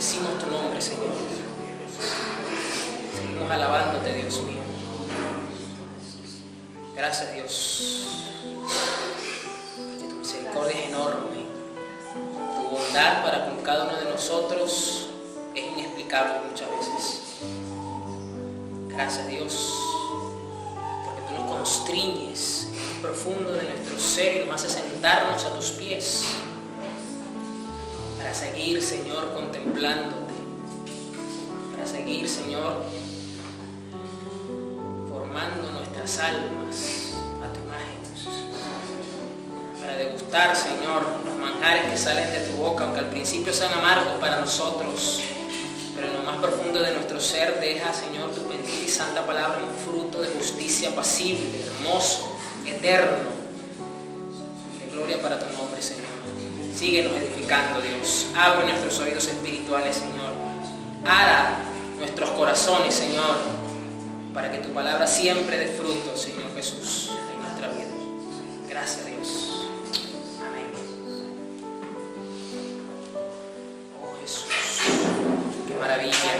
Bendecimos tu nombre, Señor. Seguimos alabándote, Dios mío. Gracias, Dios. Tu misericordia es enorme. Tu bondad para con cada uno de nosotros es inexplicable muchas veces. Gracias, Dios, porque tú nos constriñes en lo profundo de nuestro ser y nos haces sentarnos a tus pies para seguir, Señor, contemplándote, para seguir, Señor, formando nuestras almas a tu imagen, para degustar, Señor, los manjares que salen de tu boca, aunque al principio sean amargos para nosotros, pero en lo más profundo de nuestro ser deja, Señor, tu bendita y santa palabra un fruto de justicia apacible, hermoso, eterno, de gloria para tu nombre, Señor. Síguenos edificando, Dios. Abre nuestros oídos espirituales, Señor. Ara nuestros corazones, Señor, para que tu palabra siempre dé fruto, Señor Jesús, en nuestra vida. Gracias, Dios. Amén. Oh, Jesús. Qué maravilla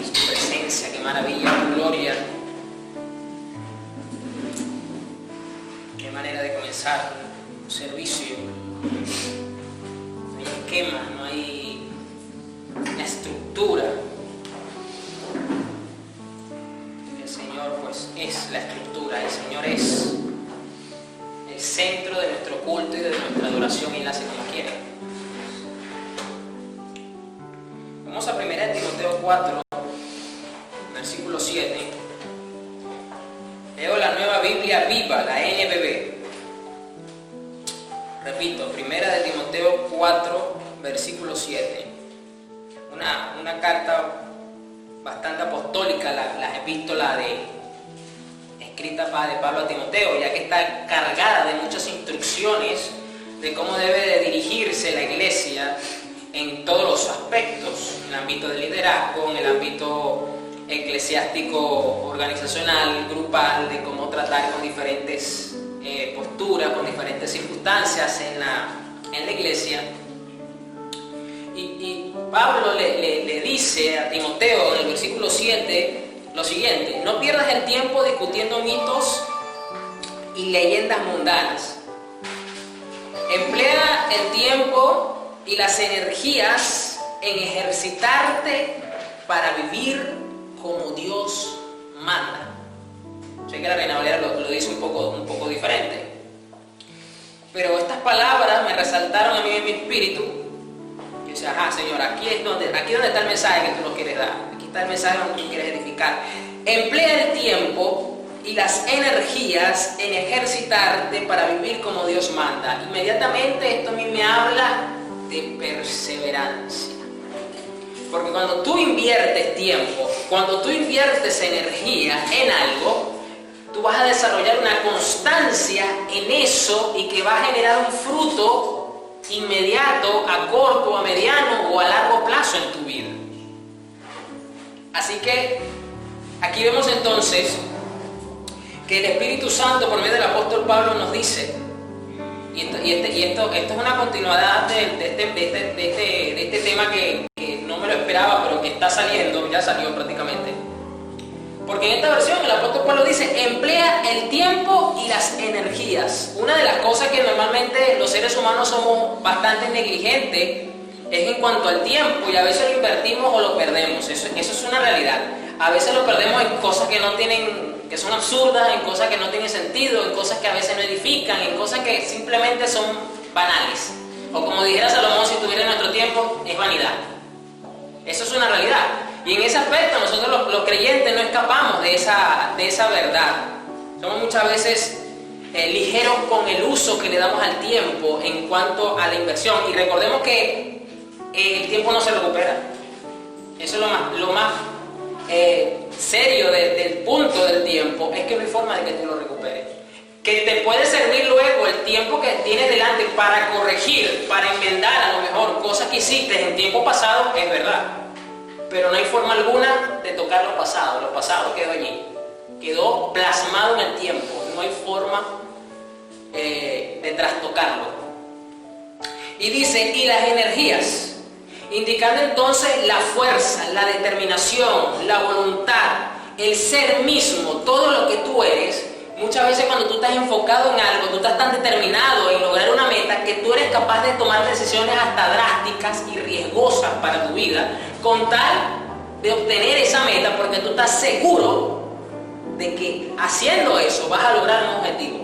tu presencia, qué maravilla tu gloria. Qué manera de comenzar un servicio. No hay esquema, no hay una estructura. El Señor, pues, es la estructura. El Señor es el centro de nuestro culto y de nuestra adoración, y Él hace como quiere. Vamos a 1 Timoteo 4, versículo 7. Leo la Nueva Biblia Viva, la NBB. Repito, 1 Timoteo 4, versículo 7. Una carta bastante apostólica, la epístola escrita de Pablo a Timoteo, ya que está cargada de muchas instrucciones de cómo debe de dirigirse la iglesia en todos los aspectos, en el ámbito del liderazgo, en el ámbito eclesiástico, organizacional, grupal, de cómo tratar con diferentes posturas, con diferentes circunstancias en la iglesia. Y Pablo le dice a Timoteo en el versículo 7 lo siguiente: no pierdas el tiempo discutiendo mitos y leyendas mundanas. Emplea el tiempo y las energías en ejercitarte para vivir como Dios manda. Sé que la Reina Valera lo dice un poco diferente, pero estas palabras me resaltaron a mí en mi espíritu. Yo decía, Señor, aquí es donde está el mensaje que tú nos quieres dar. Aquí está el mensaje donde tú quieres edificar. Emplea el tiempo y las energías en ejercitarte para vivir como Dios manda. Inmediatamente esto a mí me habla de perseverancia. Porque cuando tú inviertes tiempo, cuando tú inviertes energía en algo, tú vas a desarrollar una constancia en eso y que va a generar un fruto inmediato, a corto, a mediano o a largo plazo en tu vida. Así que aquí vemos entonces que el Espíritu Santo, por medio del apóstol Pablo, nos dice, esto es una continuidad de este tema que no me lo esperaba, pero que está saliendo, ya salió prácticamente. Porque en esta versión el apóstol Pablo dice: emplea el tiempo y las energías. Una de las cosas que normalmente los seres humanos somos bastante negligentes es en cuanto al tiempo, y a veces lo invertimos o lo perdemos. Eso es una realidad. A veces lo perdemos en cosas que son absurdas, en cosas que no tienen sentido, en cosas que a veces no edifican, en cosas que simplemente son banales. O como dijera Salomón, si tuviera nuestro tiempo, es vanidad. Eso es una realidad. Y en ese aspecto nosotros los creyentes no escapamos de esa verdad. Somos muchas veces ligeros con el uso que le damos al tiempo en cuanto a la inversión. Y recordemos que el tiempo no se recupera. Eso es lo más serio del punto del tiempo, es que no hay forma de que tú lo recuperes. Que te puede servir luego el tiempo que tienes delante para corregir, para enmendar a lo mejor cosas que hiciste en tiempo pasado, es verdad. Pero no hay forma alguna de tocar lo pasado quedó allí, quedó plasmado en el tiempo, no hay forma de trastocarlo. Y dice, y las energías indicando entonces la fuerza, la determinación, la voluntad, el ser mismo, todo lo que tú eres. Muchas veces cuando tú estás enfocado en algo, tú estás tan determinado en lograr una meta que tú eres capaz de tomar decisiones hasta drásticas y riesgosas para tu vida con tal de obtener esa meta, porque tú estás seguro de que haciendo eso vas a lograr un objetivo.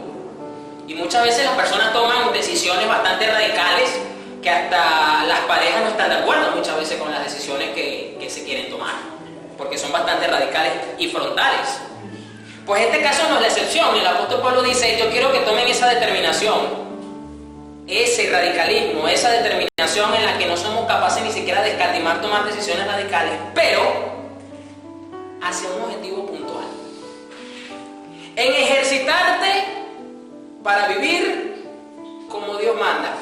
Y muchas veces las personas toman decisiones bastante radicales que hasta las parejas no están de acuerdo muchas veces con las decisiones que se quieren tomar, porque son bastante radicales y frontales. Pues este caso no es la excepción. El apóstol Pablo dice: yo quiero que tomen esa determinación, ese radicalismo, esa determinación en la que no somos capaces ni siquiera de escatimar tomar decisiones radicales, pero hacia un objetivo puntual. En ejercitarte para vivir como Dios manda.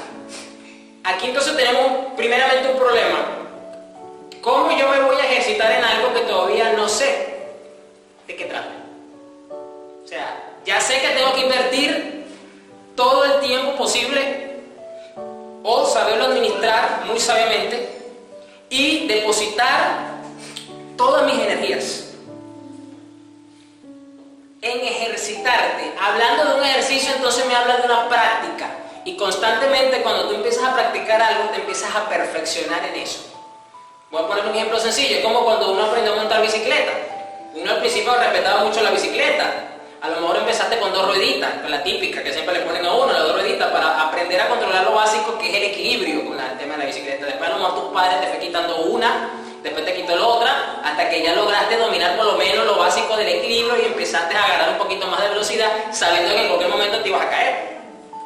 Aquí entonces tenemos primeramente un problema. ¿Cómo yo me voy a ejercitar en algo que todavía no sé de qué trata? O sea, ya sé que tengo que invertir todo el tiempo posible o saberlo administrar muy sabiamente y depositar todas mis energías en ejercitarte. Hablando de un ejercicio, entonces me habla de una práctica, y constantemente cuando tú empiezas a practicar algo te empiezas a perfeccionar en eso. Voy a poner un ejemplo sencillo. Es como cuando uno aprendió a montar bicicleta. Uno al principio respetaba mucho la bicicleta. A lo mejor empezaste con 2 rueditas, con la típica que siempre le ponen a uno, las 2 rueditas, para aprender a controlar lo básico, que es el equilibrio con el tema de la bicicleta. Después a lo mejor tus padres te fue quitando una, después te quitó la otra, hasta que ya lograste dominar por lo menos lo básico del equilibrio y empezaste a agarrar un poquito más de velocidad, sabiendo que en cualquier momento te ibas a caer.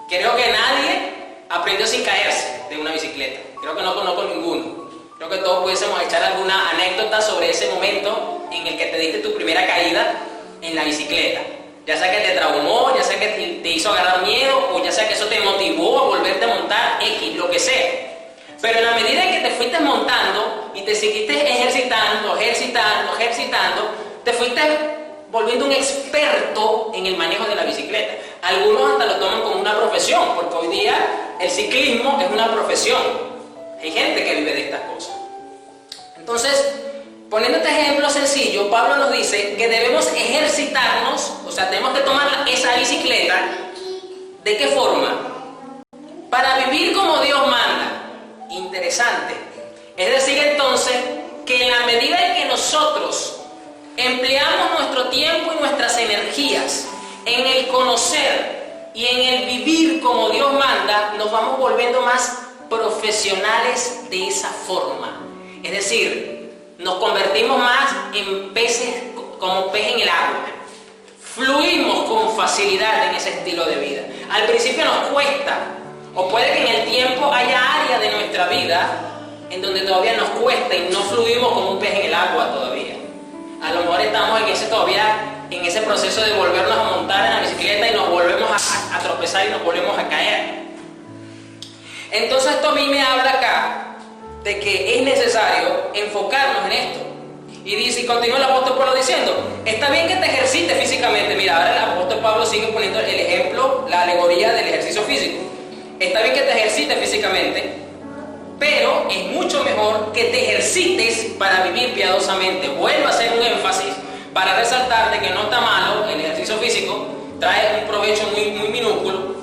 Creo que nadie aprendió sin caerse de una bicicleta. Creo que no conozco ninguno. Creo que todos pudiésemos echar alguna anécdota sobre ese momento en el que te diste tu primera caída en la bicicleta. Ya sea que te traumó, ya sea que te hizo agarrar miedo, o ya sea que eso te motivó a volverte a montar, X, lo que sea. Pero en la medida en que te fuiste montando y te seguiste ejercitando, te fuiste volviendo un experto en el manejo de la bicicleta. Algunos hasta lo toman como una profesión, porque hoy día el ciclismo es una profesión. Hay gente que vive de estas cosas. Entonces, poniendo este ejemplo sencillo, Pablo nos dice que debemos ejercitarnos, o sea, tenemos que tomar esa bicicleta. ¿De qué forma? Para vivir como Dios manda. Interesante. Es decir, entonces, que en la medida en que nosotros empleamos nuestro tiempo y nuestras energías en el conocer y en el vivir como Dios manda, nos vamos volviendo más profesionales de esa forma. Es decir, nos convertimos más en peces, como pez en el agua. Fluimos con facilidad en ese estilo de vida. Al principio nos cuesta, o puede que en el tiempo haya áreas de nuestra vida en donde todavía nos cuesta y no fluimos como un pez en el agua todavía. A lo mejor estamos en ese proceso de volvernos a montar en la bicicleta y nos volvemos a tropezar y nos volvemos a caer. Entonces esto a mí me habla acá de que es necesario enfocarnos en esto. Y dice, y continúa el apóstol Pablo diciendo, está bien que te ejercites físicamente. Mira, ahora el apóstol Pablo sigue poniendo el ejemplo, la alegoría del ejercicio físico. Está bien que te ejercites físicamente, pero es mucho mejor que te ejercites para vivir piadosamente. Vuelvo a hacer un énfasis para resaltar de que no está malo el ejercicio físico, trae un provecho muy, muy minúsculo,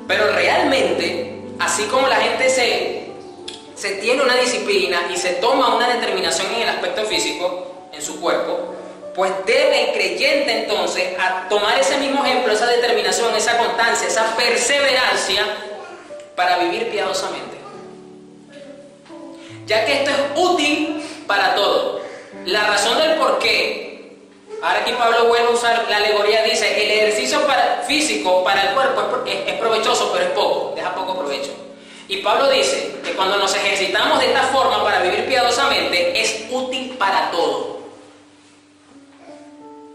pero realmente, así como la gente se tiene una disciplina y se toma una determinación en el aspecto físico, en su cuerpo, pues debe el creyente entonces a tomar ese mismo ejemplo, esa determinación, esa constancia, esa perseverancia para vivir piadosamente. Ya que esto es útil para todo. La razón del por qué, ahora aquí Pablo vuelve a usar la alegoría, dice, el ejercicio físico para el cuerpo es provechoso, pero es poco, deja poco provecho. Y Pablo dice que cuando nos ejercitamos de esta forma para vivir piadosamente, es útil para todo.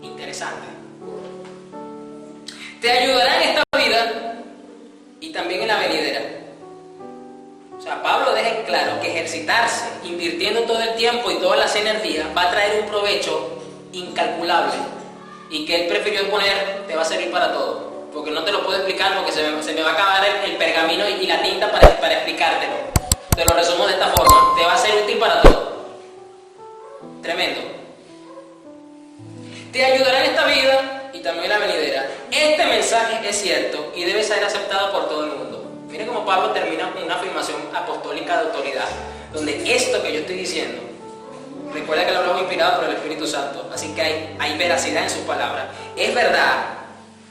Interesante. Te ayudará en esta vida y también en la venidera. O sea, Pablo deja en claro que ejercitarse, invirtiendo todo el tiempo y todas las energías, va a traer un provecho incalculable. Y que él prefirió poner, te va a servir para todo. Porque no te lo puedo explicar porque se me va a acabar el pergamino y la tinta para explicártelo. te lo resumo de esta forma, te va a ser útil para todo. Tremendo. Te ayudará en esta vida y también en la venidera. Este mensaje es cierto y debe ser aceptado por todo el mundo. Mire cómo Pablo termina con una afirmación apostólica de autoridad, donde esto que yo estoy diciendo, recuerda que lo hablamos inspirado por el Espíritu Santo, así que hay veracidad en sus palabras. Es verdad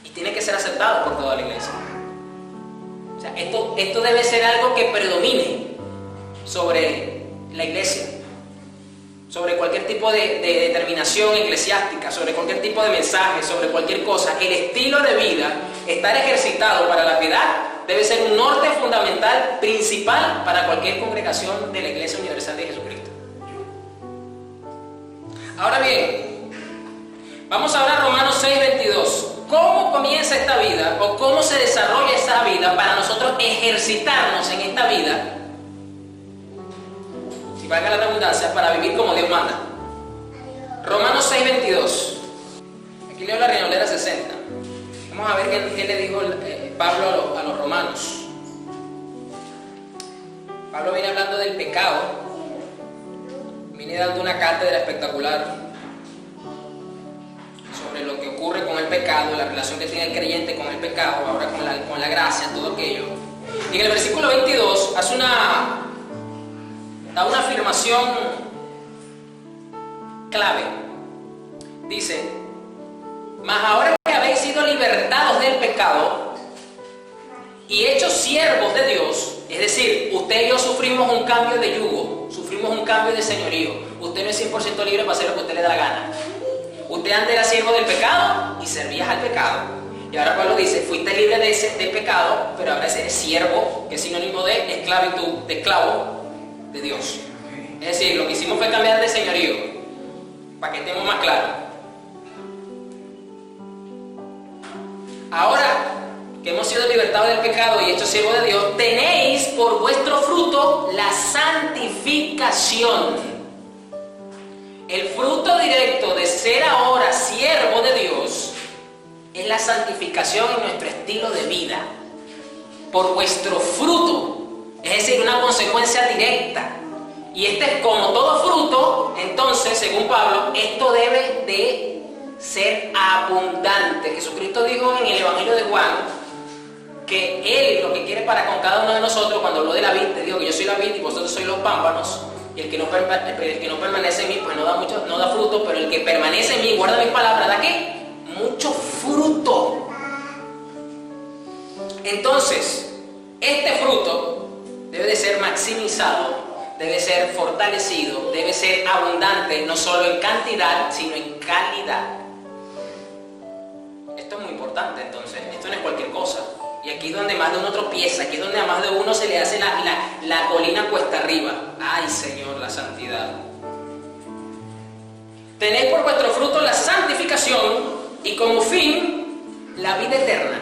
y tiene que ser aceptado por toda la iglesia. O sea, esto debe ser algo que predomine sobre la iglesia, sobre cualquier tipo de determinación eclesiástica, sobre cualquier tipo de mensaje, sobre cualquier cosa. El estilo de vida, estar ejercitado para la piedad, debe ser un norte fundamental, principal para cualquier congregación de la Iglesia Universal de Jesucristo. Ahora bien, vamos ahora a Romanos 6:22. ¿Cómo comienza esta vida o cómo se desarrolla esta vida para nosotros ejercitarnos en esta vida, si valga la redundancia, para vivir como Dios manda? Romanos 6:22. Aquí leo la Reina Valera 60. Vamos a ver qué le dijo Pablo a los romanos. Pablo viene hablando del pecado, viene dando una cátedra espectacular sobre lo que ocurre con el pecado, la relación que tiene el creyente con el pecado, ahora con la gracia, todo aquello. Y en el versículo 22 da una afirmación clave. Dice: mas ahora que habéis sido libertados del pecado y hechos siervos de Dios, es decir, usted y yo sufrimos un cambio de yugo, sufrimos un cambio de señorío. Usted no es 100% libre para hacer lo que usted le da la gana. Usted antes era siervo del pecado y servías al pecado. Y ahora Pablo dice, fuiste libre del pecado, pero ahora eres siervo, que es sinónimo de esclavitud, de esclavo de Dios. Es decir, lo que hicimos fue cambiar de señorío, para que estemos más claros. Ahora que hemos sido libertados del pecado y hechos siervos de Dios, tenéis por vuestro fruto la santificación. El fruto directo de ser ahora siervo de Dios es la santificación en nuestro estilo de vida. Por vuestro fruto, es decir, una consecuencia directa. Y este es como todo fruto, entonces, según Pablo, esto debe de ser abundante. Jesucristo dijo en el Evangelio de Juan que Él lo que quiere para con cada uno de nosotros, cuando habló de la vid, te digo que yo soy la vid y vosotros sois los pámpanos, y el que no permanece en mí, pues no da fruto, pero el que permanece en mí, guarda mis palabras, ¿da qué? Mucho fruto. Entonces, este fruto debe de ser maximizado, debe ser fortalecido, debe ser abundante, no solo en cantidad, sino en calidad. Esto es muy importante, entonces, esto no es cualquier cosa. Y aquí es donde más de uno tropieza, aquí es donde a más de uno se le hace la colina cuesta arriba. ¡Ay, Señor, la santidad! Tenéis por vuestro fruto la santificación y como fin la vida eterna.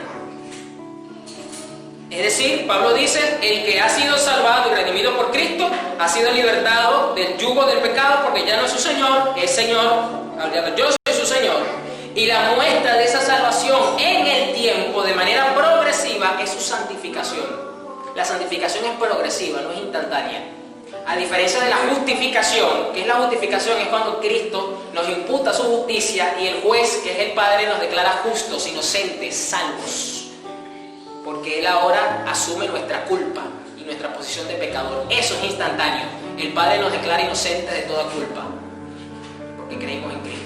Es decir, Pablo dice, el que ha sido salvado y redimido por Cristo ha sido libertado del yugo del pecado porque ya no es su Señor, es Señor, yo soy su Señor. Y la muestra de esa salvación en el tiempo, de manera progresiva, es su santificación. La santificación es progresiva, no es instantánea. A diferencia de la justificación, ¿qué es la justificación? Es cuando Cristo nos imputa su justicia y el juez, que es el Padre, nos declara justos, inocentes, salvos. Porque Él ahora asume nuestra culpa y nuestra posición de pecador. Eso es instantáneo. El Padre nos declara inocentes de toda culpa, porque creímos en Cristo.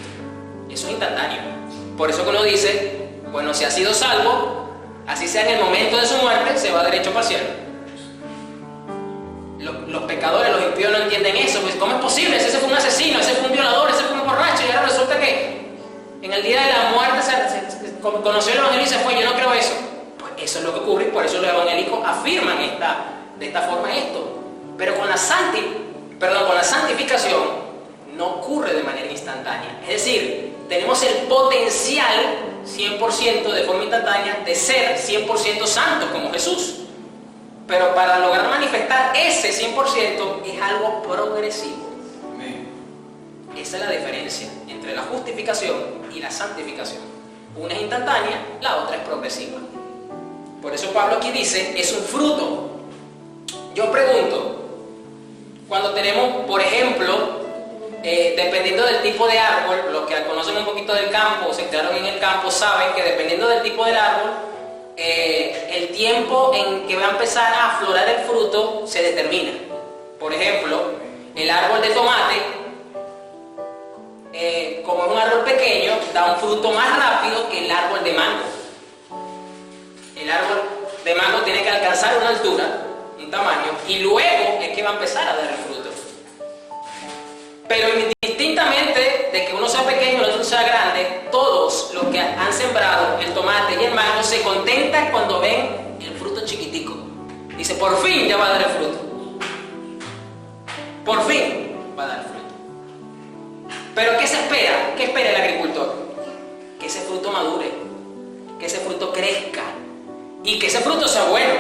Eso es instantáneo. Por eso que uno dice, bueno, si ha sido salvo, así sea en el momento de su muerte, se va derecho para el cielo. Los pecadores, los impíos no entienden eso. Pues, ¿cómo es posible? Ese fue un asesino, ese fue un violador, ese fue un borracho, y ahora resulta que en el día de la muerte se conoció el evangelio y se fue. Yo no creo eso. Pues eso es lo que ocurre y por eso los evangélicos afirman de esta forma esto. Pero con la santificación no ocurre de manera instantánea. Es decir, tenemos el potencial 100% de forma instantánea de ser 100% santos como Jesús. Pero para lograr manifestar ese 100% es algo progresivo. Amén. Esa es la diferencia entre la justificación y la santificación. Una es instantánea, la otra es progresiva. Por eso Pablo aquí dice, es un fruto. Yo pregunto, cuando tenemos, por ejemplo, dependiendo del tipo de árbol, los que conocen un poquito del campo o se quedaron en el campo saben que dependiendo del tipo del árbol, el tiempo en que va a empezar a aflorar el fruto se determina. Por ejemplo, el árbol de tomate, como es un árbol pequeño, da un fruto más rápido que el árbol de mango. El árbol de mango tiene que alcanzar una altura, un tamaño, y luego es que va a empezar a dar el fruto. Pero indistintamente de que uno sea pequeño y el otro sea grande, todos los que han sembrado el tomate y el mango se contentan cuando ven el fruto chiquitico. Dice, por fin ya va a dar el fruto. Por fin va a dar el fruto. Pero ¿qué se espera? ¿Qué espera el agricultor? Que ese fruto madure, que ese fruto crezca y que ese fruto sea bueno.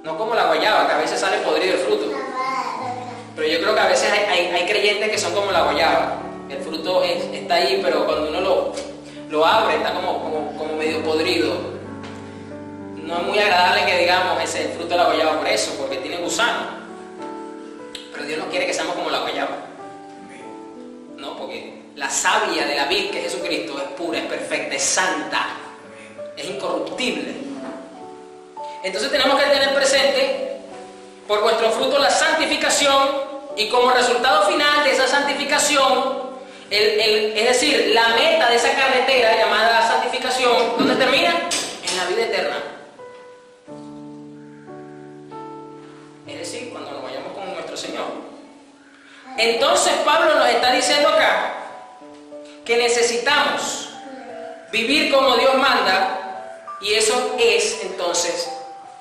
No como la guayaba, que a veces sale podrido el fruto. Pero yo creo que a veces hay creyentes que son como la guayaba. El fruto está ahí, pero cuando uno lo abre está como medio podrido. No es muy agradable que digamos ese fruto de la guayaba por eso, porque tiene gusano. Pero Dios no quiere que seamos como la guayaba. No, porque la savia de la vid, que es Jesucristo, es pura, es perfecta, es santa, es incorruptible. Entonces tenemos que tener presente por vuestro fruto la santificación, y como resultado final de esa santificación, es decir, la meta de esa carretera llamada santificación, ¿dónde termina? En la vida eterna. Es decir, cuando nos vayamos con nuestro Señor. Entonces Pablo nos está diciendo acá que necesitamos vivir como Dios manda, y eso es entonces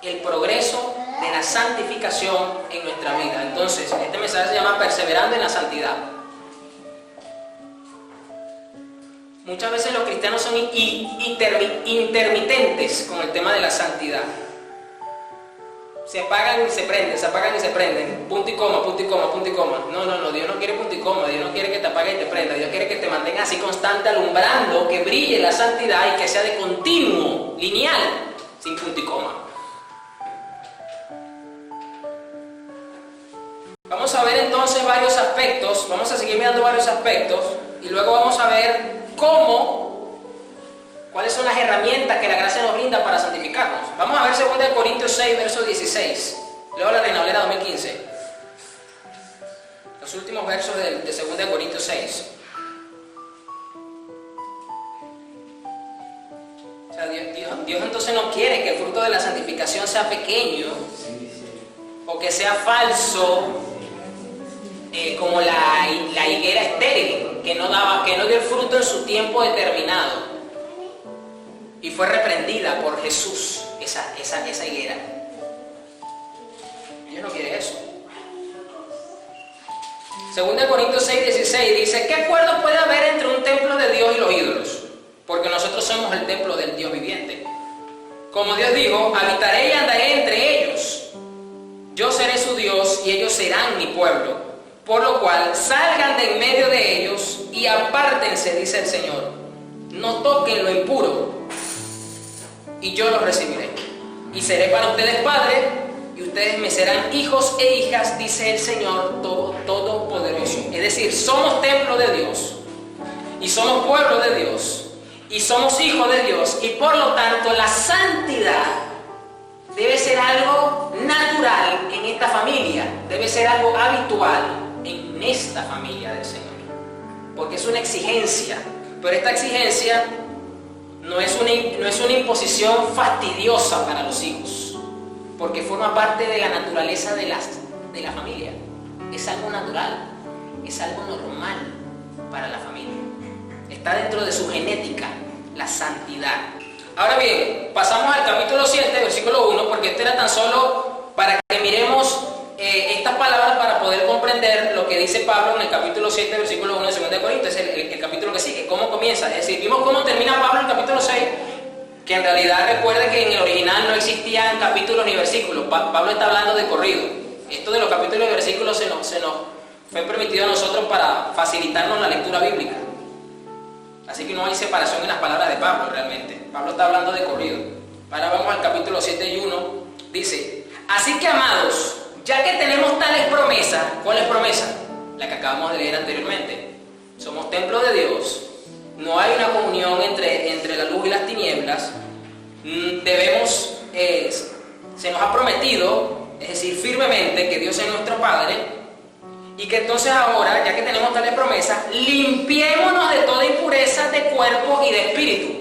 el progreso de la santificación en nuestra vida. Entonces, este mensaje se llama Perseverando en la Santidad. Muchas veces los cristianos son intermitentes con el tema de la santidad. Se apagan y se prenden, se apagan y se prenden. Punto y coma, punto y coma, punto y coma. No, Dios no quiere punto y coma, Dios no quiere que te apague y te prenda. Dios quiere que te mantenga así constante, alumbrando, que brille la santidad y que sea de continuo, lineal, sin punto y coma. Vamos a ver entonces varios aspectos, vamos a seguir mirando varios aspectos y luego vamos a ver cuáles son las herramientas que la gracia nos brinda para santificarnos. Vamos a ver 2 Corintios 6, verso 16. Leo la Reina Valera 2015. Los últimos versos de 2 Corintios 6. O sea, Dios entonces no quiere que el fruto de la santificación sea pequeño o que sea falso, como la higuera estéril, que no dio el fruto en su tiempo determinado. Y fue reprendida por Jesús, esa higuera. Dios no quiere eso. 2 Corintios 6, 16 dice, ¿qué acuerdo puede haber entre un templo de Dios y los ídolos? Porque nosotros somos el templo del Dios viviente. Como Dios dijo, habitaré y andaré entre ellos. Yo seré su Dios y ellos serán mi pueblo. Por lo cual, salgan de en medio de ellos y apártense, dice el Señor. No toquen lo impuro, y yo los recibiré. Y seré para ustedes padre, y ustedes me serán hijos e hijas, dice el Señor Todopoderoso. Es decir, somos templo de Dios, y somos pueblo de Dios, y somos hijos de Dios, y por lo tanto la santidad debe ser algo natural en esta familia, debe ser algo habitual en esta familia del Señor, porque es una exigencia, pero esta exigencia no es una imposición fastidiosa para los hijos, porque forma parte de la naturaleza de la familia. Es algo natural, es algo normal para la familia, está dentro de su genética, la santidad. Ahora bien, pasamos al capítulo 7, versículo 1, porque este era tan solo para que miremos estas palabras para poder comprender lo que dice Pablo en el capítulo 7, versículo 1 de 2 Corintios. Es el capítulo que sigue, cómo comienza. Es decir, vimos cómo termina Pablo en el capítulo 6, que en realidad recuerde que en el original no existían capítulos ni versículos. Pablo está hablando de corrido. Esto de los capítulos y versículos se nos fue permitido a nosotros para facilitarnos la lectura bíblica. Así que no hay separación en las palabras de Pablo realmente. Pablo está hablando de corrido. Ahora vamos al capítulo 7 y 1. Dice, así que amados, ya que tenemos tales promesas, ¿cuál es promesa? La que acabamos de leer anteriormente. Somos templo de Dios, no hay una comunión entre la luz y las tinieblas. Se nos ha prometido, es decir, firmemente, que Dios es nuestro Padre, y que entonces ahora, ya que tenemos tales promesas, limpiémonos de toda impureza de cuerpo y de espíritu.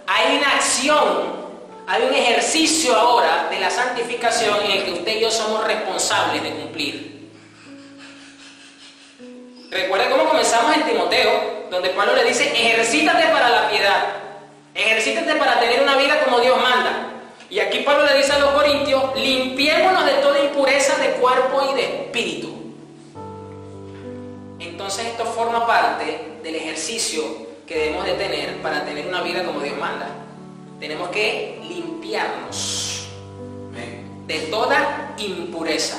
Hay una acción, hay un ejercicio ahora de la santificación en el que usted y yo somos responsables de cumplir. Recuerden cómo comenzamos en Timoteo, donde Pablo le dice: ejercítate para la piedad, ejercítate para tener una vida como Dios manda. Y aquí Pablo le dice a los corintios: limpiémonos de toda impureza de cuerpo y de espíritu. Entonces esto forma parte del ejercicio que debemos de tener para tener una vida como Dios manda. Tenemos que limpiarnos de toda impureza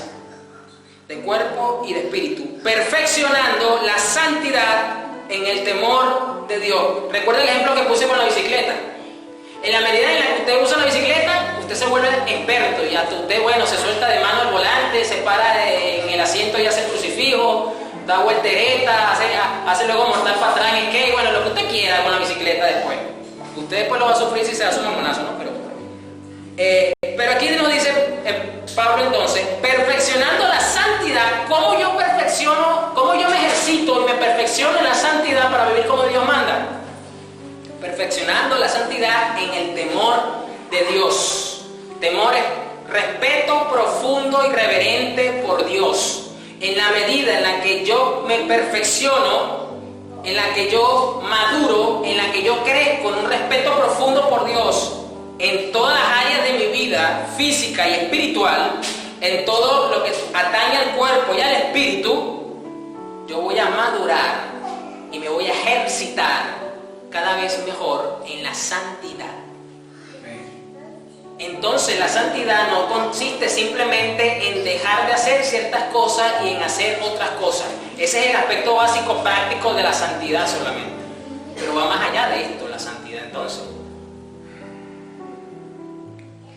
de cuerpo y de espíritu, perfeccionando la santidad en el temor de Dios. Recuerda el ejemplo que puse con la bicicleta. En la medida en la que usted usa la bicicleta, usted se vuelve experto y hasta usted, bueno, se suelta de mano el volante, se para en el asiento y hace el crucifijo, da voltereta, hace luego mortal para atrás en skate, bueno, lo que usted quiera con la bicicleta después. Usted después lo va a sufrir si se hace un mamonazo, ¿no? Pero aquí nos dice Pablo entonces, perfeccionando la santidad. ¿Cómo yo perfecciono, cómo yo me ejercito y me perfecciono en la santidad para vivir como Dios manda? Perfeccionando la santidad en el temor de Dios. Temor es respeto profundo y reverente por Dios. En la medida en la que yo me perfecciono, en la que yo maduro, en la que yo crezco en un respeto profundo por Dios, en todas las áreas de mi vida, física y espiritual, en todo lo que atañe al cuerpo y al espíritu, yo voy a madurar y me voy a ejercitar cada vez mejor en la santidad. Entonces la santidad no consiste simplemente en dejar de hacer ciertas cosas y en hacer otras cosas. Ese es el aspecto básico práctico de la santidad solamente. Pero va más allá de esto, la santidad entonces.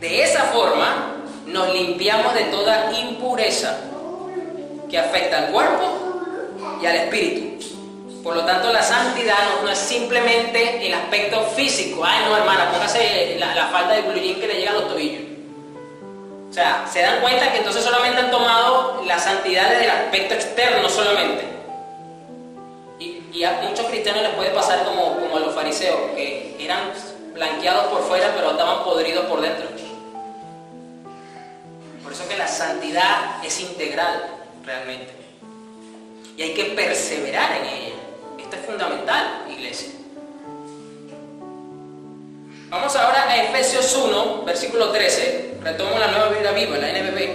De esa forma nos limpiamos de toda impureza que afecta al cuerpo y al espíritu. Por lo tanto, la santidad no es simplemente el aspecto físico. Ay, no, hermana, póngase la falda de blue jean que le llega a los tobillos. O sea, se dan cuenta que entonces solamente han tomado la santidad desde el aspecto externo solamente. Y a muchos cristianos les puede pasar como a los fariseos, que eran blanqueados por fuera, pero estaban podridos por dentro. Por eso que la santidad es integral, realmente. Y hay que perseverar en ella. Esto es fundamental, iglesia. Vamos ahora a Efesios 1, versículo 13. Retomo la Nueva Biblia Viva, la NBB.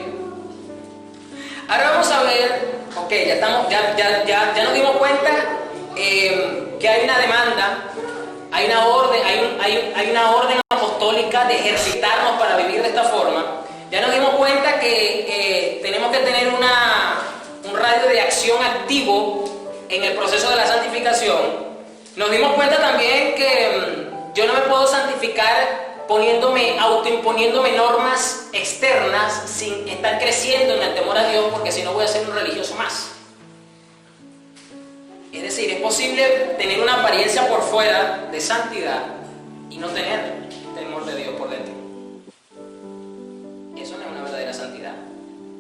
Ahora vamos a ver, ok, ya nos dimos cuenta que hay una demanda, hay una orden apostólica de ejercitarnos para vivir de esta forma. Ya nos dimos cuenta que tenemos que tener un radio de acción activo en el proceso de la santificación. Nos dimos cuenta también que yo no me puedo santificar autoimponiéndome normas externas sin estar creciendo en el temor a Dios, porque si no voy a ser un religioso más. Es decir, es posible tener una apariencia por fuera de santidad y no tener temor de Dios por dentro. Eso no es una verdadera santidad.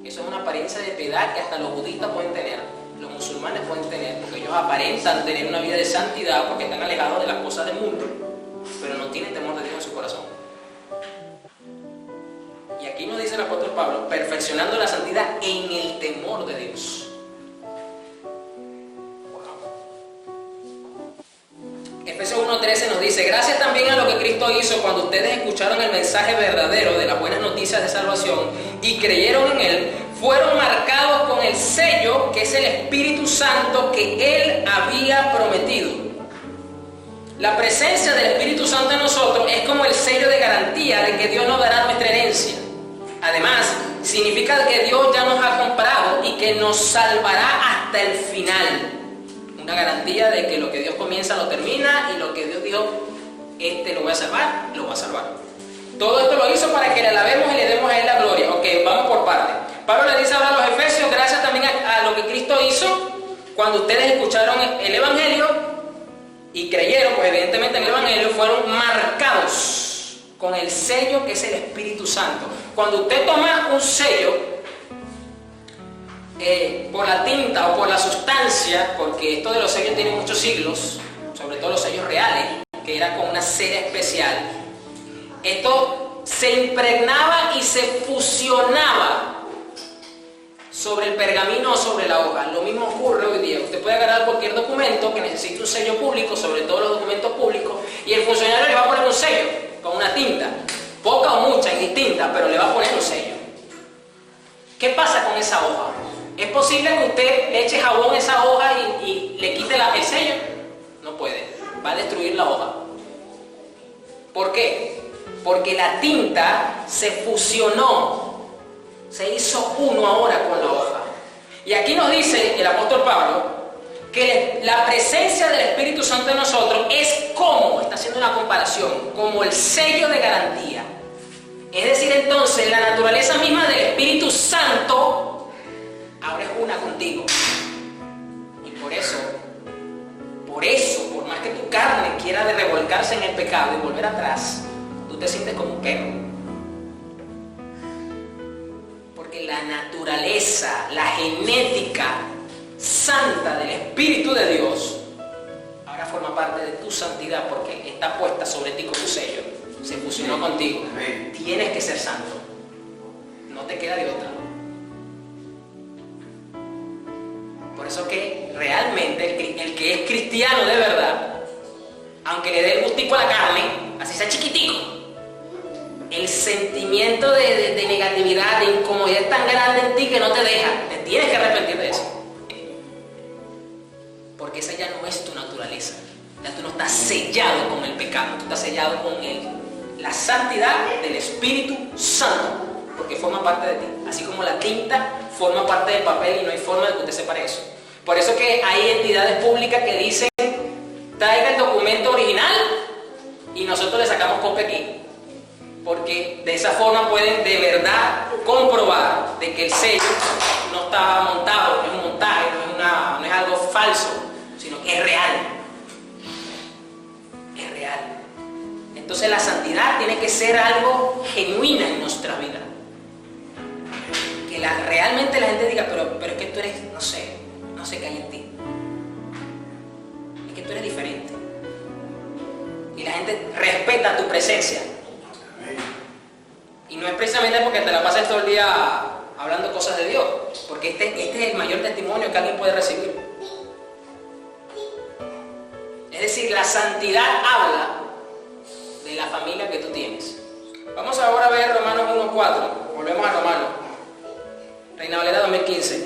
Eso es una apariencia de piedad que hasta los budistas pueden tener, los musulmanes pueden tener, porque ellos aparentan tener una vida de santidad porque están alejados de las cosas del mundo, pero no tienen temor de Dios en su corazón. Y aquí nos dice el apóstol Pablo, perfeccionando la santidad en el temor de Dios. Efesios 1:13 nos dice, gracias también a lo que Cristo hizo cuando ustedes escucharon el mensaje verdadero de las buenas noticias de salvación y creyeron en Él, fueron marcados con el sello que es el Espíritu Santo que Él había prometido. La presencia del Espíritu Santo en nosotros es como el sello de garantía de que Dios nos dará nuestra herencia. Además, significa que Dios ya nos ha comprado y que nos salvará hasta el final. Una garantía de que lo que Dios comienza lo termina y lo que Dios dijo, lo voy a salvar, lo va a salvar. Todo esto lo hizo para que le alabemos y le demos a Él la gloria. Ok, vamos por partes. Pablo le dice ahora a los efesios, gracias también a lo que Cristo hizo, cuando ustedes escucharon el Evangelio y creyeron, pues evidentemente en el Evangelio, fueron marcados con el sello que es el Espíritu Santo. Cuando usted toma un sello, por la tinta o por la sustancia, porque esto de los sellos tiene muchos siglos, sobre todo los sellos reales, que era con una cera especial, esto se impregnaba y se fusionaba sobre el pergamino o sobre la hoja. Lo mismo ocurre hoy día. Usted puede agarrar cualquier documento que necesite un sello público, sobre todo los documentos públicos, y el funcionario le va a poner un sello con una tinta, poca o mucha, indistinta, pero le va a poner un sello. ¿Qué pasa con esa hoja? ¿Es posible que usted le eche jabón a esa hoja y le quite el sello? No puede. Va a destruir la hoja. ¿Por qué? Porque la tinta se fusionó, se hizo uno ahora con la hoja. Y aquí nos dice el apóstol Pablo que la presencia del Espíritu Santo en nosotros es como, está haciendo una comparación, como el sello de garantía. Es decir, entonces, la naturaleza misma del Espíritu Santo ahora es una contigo. Y por eso, por más que tu carne quiera de revolcarse en el pecado y volver atrás, tú te sientes como un perro. Porque la naturaleza, la genética santa del Espíritu de Dios ahora forma parte de tu santidad, porque está puesta sobre ti con tu sello. Se fusionó contigo. Tienes que ser santo. No te queda de otra. Por eso que realmente el que es cristiano de verdad, aunque le dé el gustico a la carne, así sea chiquitico, el sentimiento de negatividad, de incomodidad es tan grande en ti que no te deja. Te tienes que arrepentir de eso. Porque esa ya no es tu naturaleza. Ya tú no estás sellado con el pecado, tú estás sellado con la santidad del Espíritu Santo, porque forma parte de ti. Así como la tinta forma parte del papel y no hay forma de que usted separe eso. Por eso que hay entidades públicas que dicen, traiga el documento original y nosotros le sacamos copia aquí. Porque de esa forma pueden de verdad comprobar de que el sello no está montado, no es un montaje, no es algo falso, sino que es real. Es real. Entonces la santidad tiene que ser algo genuina en nuestra vida. Que realmente la gente diga, pero es que tú eres, no sé qué hay en ti. Es que tú eres diferente. Y la gente respeta tu presencia. Y no es precisamente porque te la pasas todo el día hablando cosas de Dios, porque este es el mayor testimonio que alguien puede recibir. Es decir, la santidad habla de la familia que tú tienes. Vamos ahora a ver Romanos 1:4. Volvemos a Romanos. Reina Valera 2015.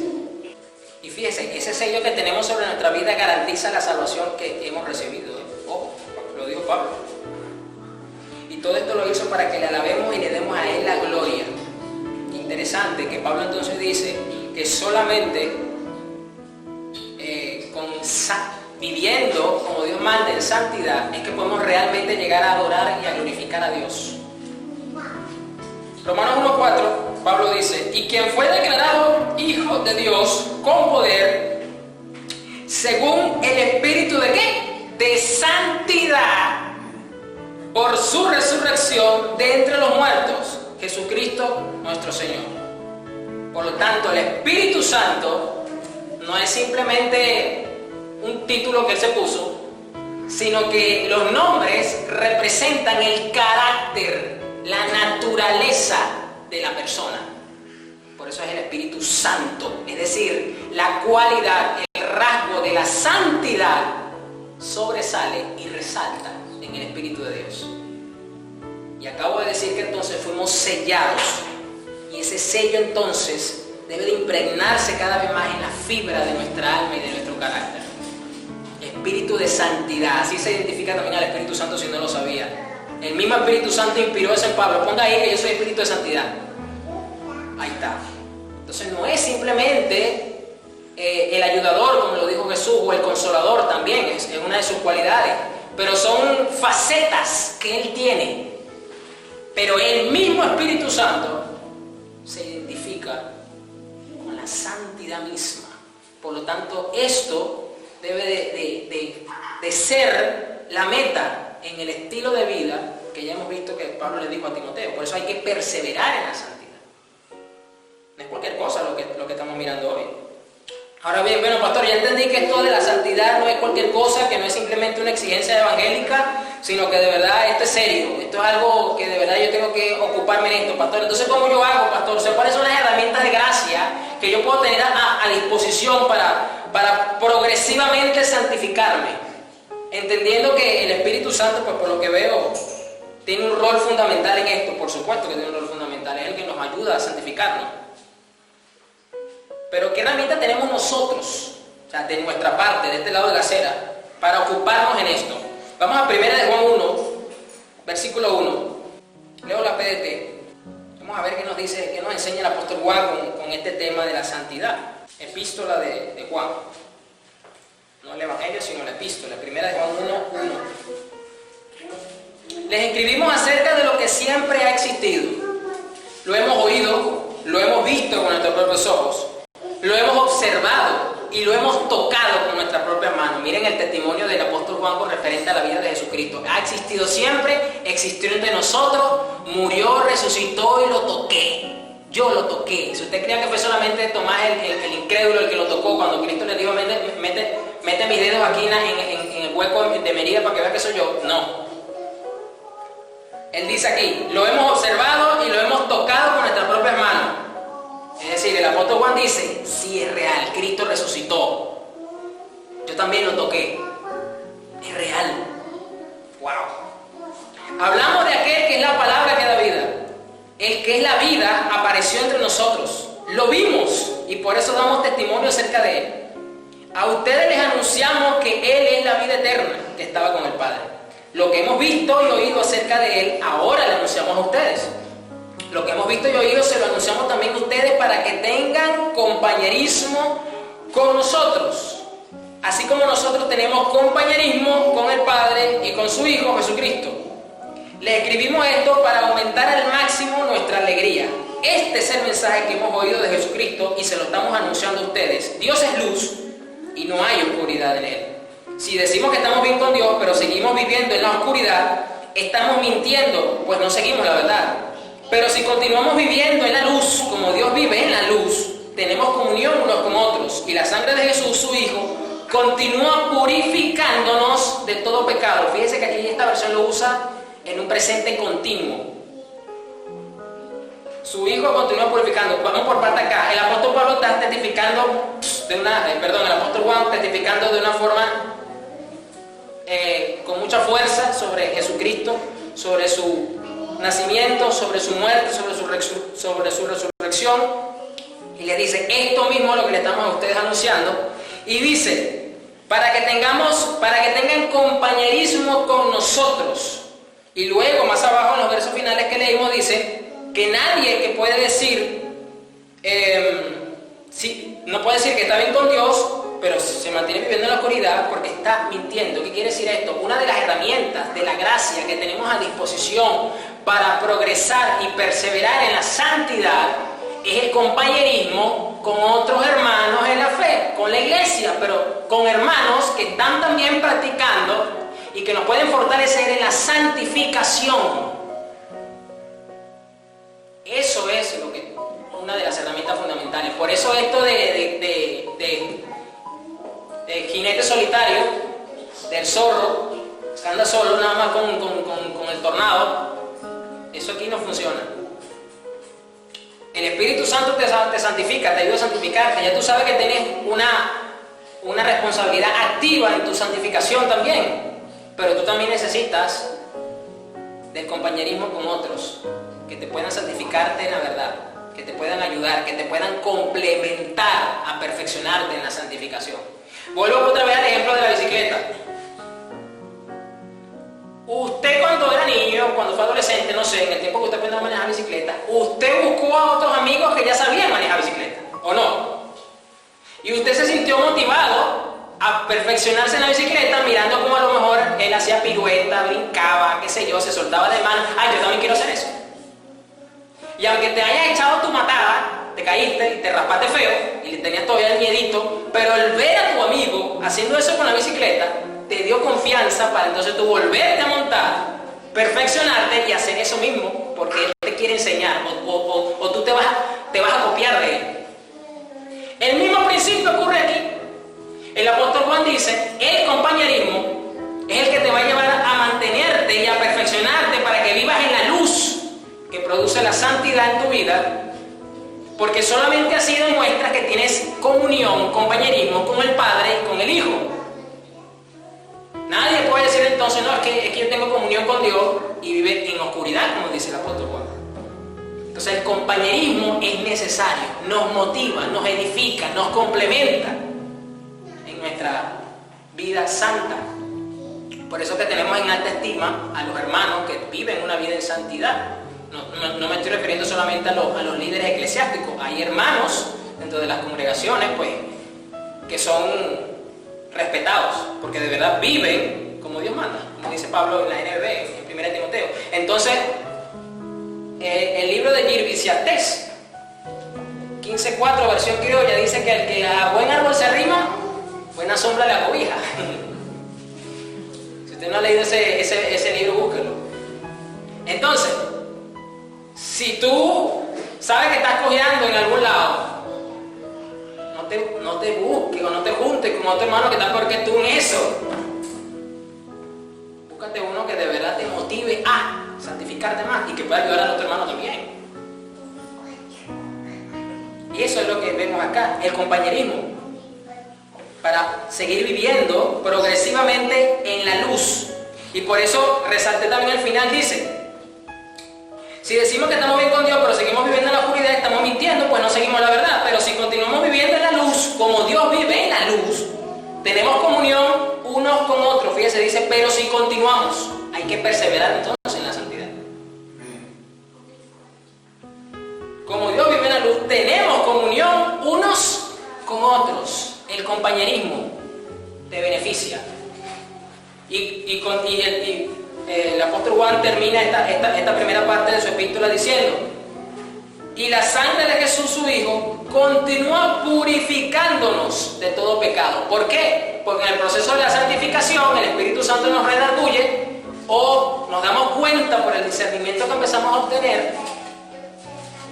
Y fíjense, ese sello que tenemos sobre nuestra vida garantiza la salvación que hemos recibido. Ojo, lo dijo Pablo. Y todo esto lo hizo para que le alabemos y le demos a Él la gloria. Interesante que Pablo entonces dice que solamente viviendo como Dios manda en santidad es que podemos realmente llegar a adorar y a glorificar a Dios. Romanos 1:4, Pablo dice, y quien fue declarado hijo de Dios con poder, según el Espíritu de ¿qué? De santidad, por su resurrección de entre los muertos, Jesucristo nuestro Señor. Por lo tanto, el Espíritu Santo no es simplemente un título que Él se puso, sino que los nombres representan el carácter, la naturaleza de la persona. Por eso es el Espíritu Santo, es decir, la cualidad, el rasgo de la santidad sobresale y resalta en el Espíritu de Dios. Y acabo de decir que entonces fuimos sellados, y ese sello entonces debe de impregnarse cada vez más en la fibra de nuestra alma y de nuestro carácter. Espíritu de santidad, así se identifica también al Espíritu Santo si no lo sabía. El mismo Espíritu Santo inspiró eso en Pablo. Ponga ahí que yo soy Espíritu de santidad. Ahí está. Entonces no es simplemente el ayudador, como lo dijo Jesús, o el consolador también, es una de sus cualidades. Pero son facetas que Él tiene. Pero el mismo Espíritu Santo se identifica la santidad misma. Por lo tanto, esto debe de ser la meta en el estilo de vida que ya hemos visto que Pablo le dijo a Timoteo. Por eso hay que perseverar en la santidad. No es cualquier cosa lo que estamos mirando hoy. Ahora bien, bueno, pastor, ya entendí que esto de la santidad no es cualquier cosa, que no es simplemente una exigencia evangélica, sino que de verdad esto es serio. Esto es algo que de verdad yo tengo que ocuparme en esto, pastor. Entonces, ¿cómo yo hago, pastor? O sea, ¿cuáles son las herramientas de gracia que yo puedo tener a disposición para progresivamente santificarme? Entendiendo que el Espíritu Santo, pues por lo que veo, tiene un rol fundamental en esto. Por supuesto que tiene un rol fundamental. Es el que nos ayuda a santificarnos. Pero ¿qué herramienta tenemos nosotros, o sea, de nuestra parte, de este lado de la acera, para ocuparnos en esto? Vamos a 1 de Juan 1, versículo 1. Leo la PDT. Vamos a ver qué nos dice, qué nos enseña el apóstol Juan con este tema de la santidad. Epístola de Juan. No el Evangelio, sino la epístola. 1 de Juan 1, 1. Les escribimos acerca de lo que siempre ha existido. Lo hemos oído, lo hemos visto con nuestros propios ojos. Lo hemos observado y lo hemos tocado con nuestras propias manos. Miren el testimonio del apóstol Juan con referente a la vida de Jesucristo. Ha existido siempre, existió entre nosotros, murió, resucitó y lo toqué. Yo lo toqué. Si usted creía que fue solamente Tomás el incrédulo el que lo tocó cuando Cristo le dijo, mete mis dedos aquí en el hueco de mi herida para que vea que soy yo. No. Él dice aquí, lo hemos observado y lo hemos tocado con nuestras propias manos. Es decir, el apóstol Juan dice, sí es real, Cristo resucitó. Yo también lo toqué. Es real. ¡Wow! Hablamos de aquel que es la palabra que da vida. El que es la vida apareció entre nosotros. Lo vimos y por eso damos testimonio acerca de él. A ustedes les anunciamos que él es la vida eterna que estaba con el Padre. Lo que hemos visto y oído acerca de él, ahora le anunciamos a ustedes. Lo que hemos visto y oído se lo anunciamos también a ustedes para que tengan compañerismo con nosotros. Así como nosotros tenemos compañerismo con el Padre y con su Hijo Jesucristo. Les escribimos esto para aumentar al máximo nuestra alegría. Este es el mensaje que hemos oído de Jesucristo y se lo estamos anunciando a ustedes. Dios es luz y no hay oscuridad en él. Si decimos que estamos bien con Dios, pero seguimos viviendo en la oscuridad, estamos mintiendo, pues no seguimos la verdad. Pero si continuamos viviendo en la luz, como Dios vive en la luz, tenemos comunión unos con otros. Y la sangre de Jesús, su Hijo, continúa purificándonos de todo pecado. Fíjense que aquí esta versión lo usa en un presente continuo. Su Hijo continúa purificando. Vamos por parte acá. El apóstol Pablo está testificando el apóstol Juan testificando de una forma con mucha fuerza sobre Jesucristo, sobre su nacimiento, sobre su muerte, sobre su resurrección, y le dice esto mismo lo que le estamos a ustedes anunciando, y dice para que tengan compañerismo con nosotros. Y luego más abajo en los versos finales que leímos dice que nadie que puede decir no puede decir que está bien con Dios, pero se mantiene viviendo en la oscuridad porque está mintiendo. ¿Qué quiere decir esto? Una de las herramientas de la gracia que tenemos a disposición para progresar y perseverar en la santidad es el compañerismo con otros hermanos en la fe, con la iglesia, pero con hermanos que están también practicando y que nos pueden fortalecer en la santificación. Eso es una de las herramientas fundamentales. Por eso esto de jinete solitario, del zorro, que anda solo nada más con el tornado, eso aquí no funciona. El Espíritu Santo te santifica, te ayuda a santificarte. Ya tú sabes que tienes una responsabilidad activa en tu santificación también, pero tú también necesitas del compañerismo con otros que te puedan santificarte en la verdad, que te puedan ayudar, que te puedan complementar a perfeccionarte en la santificación. Vuelvo otra vez al ejemplo de la bicicleta. Usted cuando era niño, cuando fue adolescente, no sé, en el tiempo que usted aprendió a manejar bicicleta, usted buscó a otros amigos que ya sabían manejar bicicleta, ¿o no? Y usted se sintió motivado a perfeccionarse en la bicicleta mirando cómo a lo mejor él hacía pirueta, brincaba, qué sé yo, se soltaba de mano. Yo también quiero hacer eso. Y aunque te hayas echado tu matada, te caíste y te raspaste feo y le tenías todavía el miedito, pero el ver a tu amigo haciendo eso con la bicicleta te dio confianza para entonces tú volverte a montar, perfeccionarte y hacer eso mismo porque él te quiere enseñar o tú te vas a copiar de él. El mismo principio ocurre aquí. El apóstol Juan dice, el compañerismo es el que te va a llevar a mantenerte y a perfeccionarte para que vivas en la luz que produce la santidad en tu vida, porque solamente así demuestras que tienes comunión, compañerismo con el Padre y con el Hijo. Nadie puede decir entonces, no, es que yo tengo comunión con Dios y vive en oscuridad, como dice el apóstol Juan. Entonces el compañerismo es necesario, nos motiva, nos edifica, nos complementa en nuestra vida santa. Por eso que tenemos en alta estima a los hermanos que viven una vida en santidad. No me estoy refiriendo solamente a los líderes eclesiásticos. Hay hermanos dentro de las congregaciones pues, que son respetados, porque de verdad viven como Dios manda, como dice Pablo en la NBB, en 1 Timoteo. Entonces, el libro de Yirviciatés 15:4, versión criolla, dice que el que a buen árbol se arrima, buena sombra le acobija. Si usted no ha leído ese libro, búsquelo. Entonces, si tú sabes que estás cojeando en algún lado, no te busques o no te juntes con otro hermano que está peor que tú en eso. Búscate uno que de verdad te motive a santificarte más y que pueda ayudar al otro hermano también. Y eso es lo que vemos acá, el compañerismo, para seguir viviendo progresivamente en la luz. Y por eso resalté también al final, dice, si decimos que estamos bien con Dios, pero seguimos viviendo en la oscuridad, estamos mintiendo, pues no seguimos la verdad. Pero si continuamos viviendo en la luz, como Dios vive en la luz, tenemos comunión unos con otros. Fíjese, dice, pero si continuamos, hay que perseverar entonces en la santidad. Como Dios vive en la luz, tenemos comunión unos con otros. El compañerismo te beneficia. El apóstol Juan termina esta primera parte de su epístola diciendo, y la sangre de Jesús su Hijo continúa purificándonos de todo pecado. ¿Por qué? Porque en el proceso de la santificación el Espíritu Santo nos redarguye o nos damos cuenta por el discernimiento que empezamos a obtener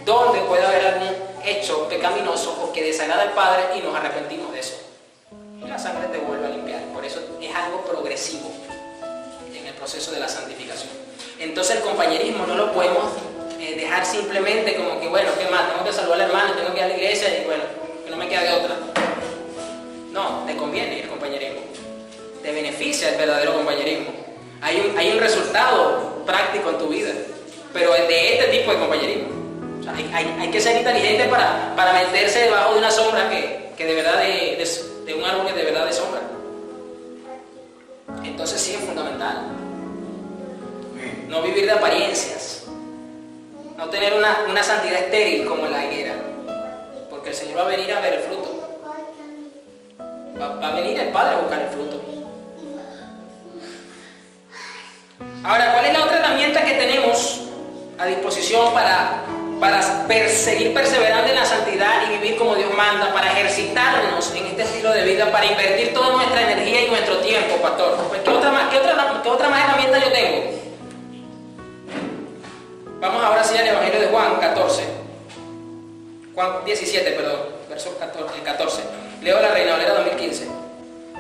donde puede haber algún hecho pecaminoso o que desagrada al Padre y nos arrepentimos de eso. Y la sangre te vuelve a limpiar. Por eso es algo progresivo en el proceso de la santificación. Entonces el compañerismo no lo podemos dejar simplemente como que, bueno, ¿qué más? Tengo que saludar al hermano, tengo que ir a la iglesia y bueno, que no me queda de otra. No, te conviene el compañerismo. Te beneficia el verdadero compañerismo. Hay un resultado práctico en tu vida, pero es de este tipo de compañerismo. O sea, hay que ser inteligente para meterse debajo de una sombra que de verdad de un árbol que de verdad de sombra. Entonces sí es fundamental. No vivir de apariencias. No tener una santidad estéril como la higuera. Porque el Señor va a venir a ver el fruto. Va a venir el Padre a buscar el fruto. Ahora, ¿cuál es la otra herramienta que tenemos a disposición para seguir perseverando en la santidad y vivir como Dios manda, para ejercitarnos en este estilo de vida, para invertir toda nuestra energía y nuestro tiempo, pastor? Pues, ¿qué otra más herramienta yo tengo? Vamos ahora sí al Evangelio de Juan 14. Juan 17, perdón, verso 14. Leo la Reina Valera 2015.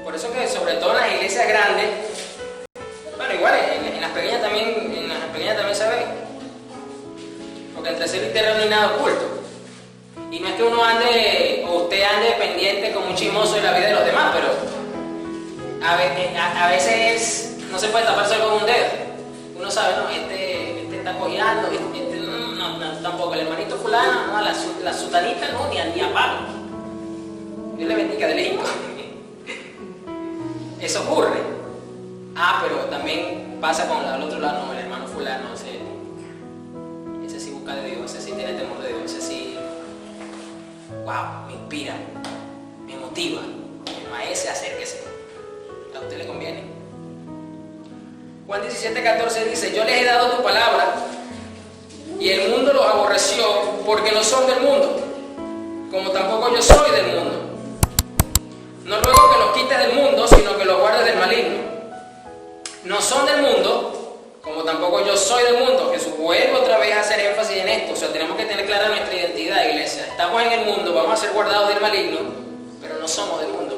Por eso que sobre todo en las iglesias grandes, bueno, igual en las pequeñas también se ve. Porque entre cielo y tierra no hay nada oculto. Y no es que uno ande, o usted ande pendiente como un chismoso de la vida de los demás, pero a veces no se puede tapar solo con un dedo. Uno sabe, no, este está cojeando, no, tampoco, el hermanito fulano, no, la sutanita no, ni a palo. Dios le bendiga de lejos. Eso ocurre. Pero también pasa con el otro lado, no, el hermano fulano, ese sí busca de Dios, ese sí tiene temor de Dios, ese sí, wow, me inspira, me motiva. A ese acérquese, a usted le conviene. Juan 17:14 dice, yo les he dado tu palabra y el mundo los aborreció porque no son del mundo, como tampoco yo soy del mundo. No ruego que los quites del mundo, sino que los guardes del maligno. No son del mundo, como tampoco yo soy del mundo. Jesús vuelve otra vez a hacer énfasis en esto. O sea, tenemos que tener clara nuestra identidad, iglesia. Estamos en el mundo, vamos a ser guardados del maligno, pero no somos del mundo.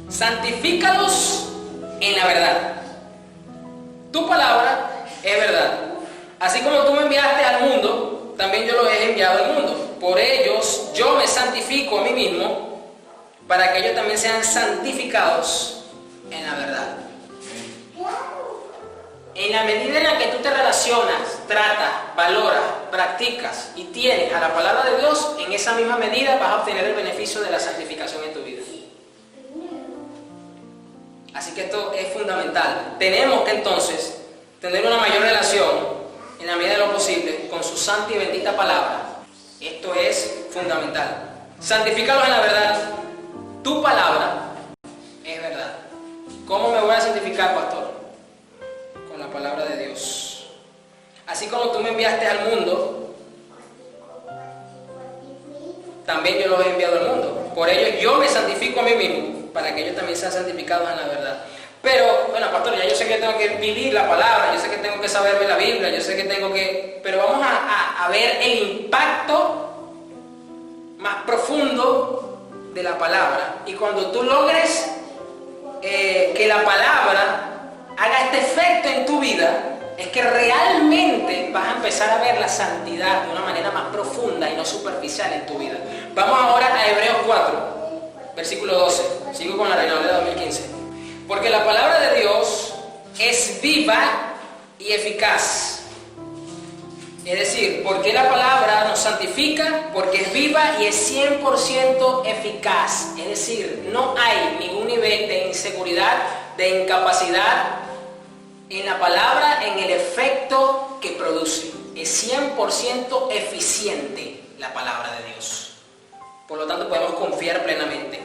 Santifícalos en la verdad. Tu palabra es verdad. Así como tú me enviaste al mundo, también yo los he enviado al mundo. Por ellos yo me santifico a mí mismo, para que ellos también sean santificados en la verdad. En la medida en la que tú te relacionas, tratas, valoras, practicas y tienes a la palabra de Dios, en esa misma medida vas a obtener el beneficio de la santificación en tu vida. Así que esto es fundamental. Tenemos que entonces tener una mayor relación, en la medida de lo posible, con su santa y bendita palabra. Esto es fundamental. Santifícalos en la verdad. Tu palabra es verdad. ¿Cómo me voy a santificar, pastor? Con la palabra de Dios. Así como tú me enviaste al mundo, también yo los he enviado al mundo. Por ello yo me santifico a mí mismo, para que ellos también sean santificados en la verdad. Pero, bueno, pastor, ya yo sé que tengo que vivir la palabra, yo sé que tengo que saberme la Biblia, yo sé que tengo que... Pero vamos a ver el impacto más profundo de la palabra. Y cuando tú logres que la palabra haga este efecto en tu vida, es que realmente vas a empezar a ver la santidad de una manera más profunda y no superficial en tu vida. Vamos ahora a Hebreos 4. Versículo 12, sigo con la Reina Valera 2015. Porque la palabra de Dios es viva y eficaz. Es decir, porque la palabra nos santifica, porque es viva y es 100% eficaz. Es decir, no hay ningún nivel de inseguridad, de incapacidad en la palabra, en el efecto que produce. Es 100% eficiente la palabra de Dios. Por lo tanto, podemos confiar plenamente.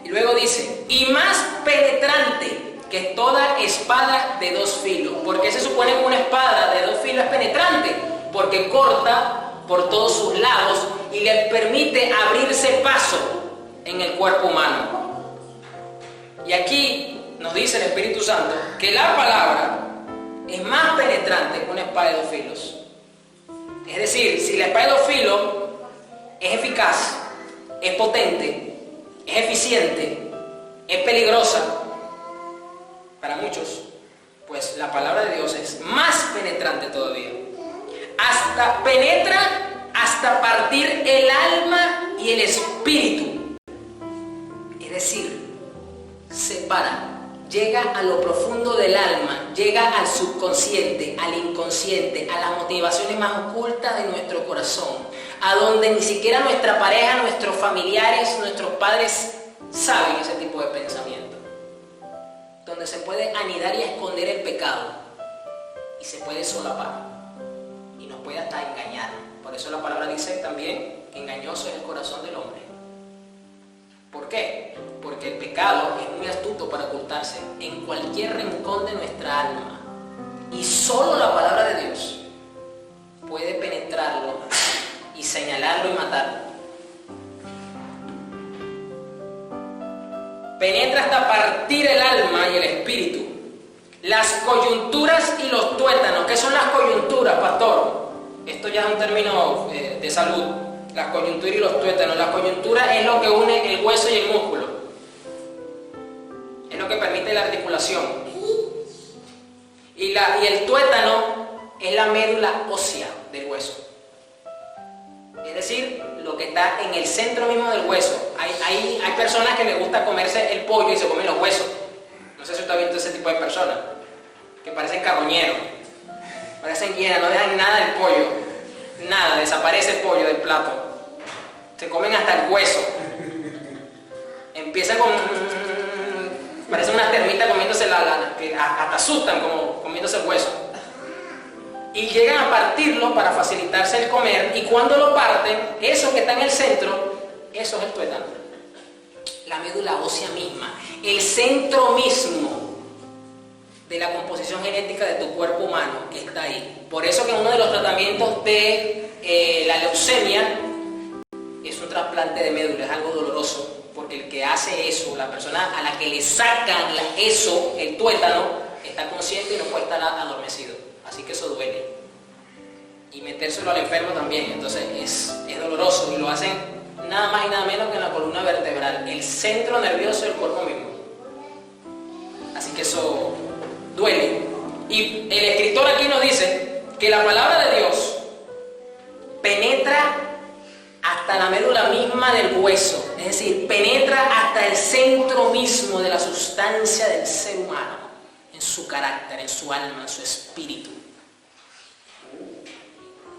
Y luego dice, y más penetrante que toda espada de dos filos. ¿Por qué se supone que una espada de dos filos es penetrante? Porque corta por todos sus lados y le permite abrirse paso en el cuerpo humano. Y aquí nos dice el Espíritu Santo que la palabra es más penetrante que una espada de dos filos. Es decir, si la espada de dos filos es eficaz, es potente, es eficiente, es peligrosa para muchos, pues la palabra de Dios es más penetrante todavía. Hasta penetra hasta partir el alma y el espíritu. Es decir, separa, llega a lo profundo del alma, llega al subconsciente, al inconsciente, a las motivaciones más ocultas de nuestro corazón, a donde ni siquiera nuestra pareja, nuestros familiares, nuestros padres saben ese tipo de pensamiento, donde se puede anidar y esconder el pecado y se puede solapar y nos puede hasta engañar. Por eso la palabra dice también que engañoso es el corazón del hombre. ¿Por qué? Porque el pecado es muy astuto para ocultarse en cualquier rincón de nuestra alma, y solo la palabra de Dios puede penetrarlo y señalarlo y matarlo. Penetra hasta partir el alma y el espíritu, las coyunturas y los tuétanos. ¿Qué son las coyunturas, pastor? Esto ya es un término de salud. Las coyunturas y los tuétanos. La coyuntura es lo que une el hueso y el músculo. Es lo que permite la articulación. Y el tuétano es la médula ósea del hueso. Es decir, lo que está en el centro mismo del hueso. Hay personas que les gusta comerse el pollo y se comen los huesos. No sé si usted ha visto ese tipo de personas, que parecen carroñeros, parecen hienas, no dejan nada del pollo, nada, desaparece el pollo del plato. Se comen hasta el hueso. Empieza con... parece una termita comiéndose que hasta asustan como comiéndose el hueso. Y llegan a partirlo para facilitarse el comer, y cuando lo parten, eso que está en el centro, eso es el tuétano. La médula ósea misma, el centro mismo de la composición genética de tu cuerpo humano está ahí. Por eso que uno de los tratamientos de la leucemia trasplante de médula es algo doloroso, porque el que hace eso, la persona a la que le sacan eso, el tuétano, está consciente y no puede estar adormecido. Así que eso duele. Y metérselo al enfermo también, entonces es doloroso, y lo hacen nada más y nada menos que en la columna vertebral, el centro nervioso del cuerpo mismo. Así que eso duele. Y el escritor aquí nos dice que la palabra de Dios penetra hasta la médula misma del hueso, es decir, penetra hasta el centro mismo de la sustancia del ser humano, en su carácter, en su alma, en su espíritu.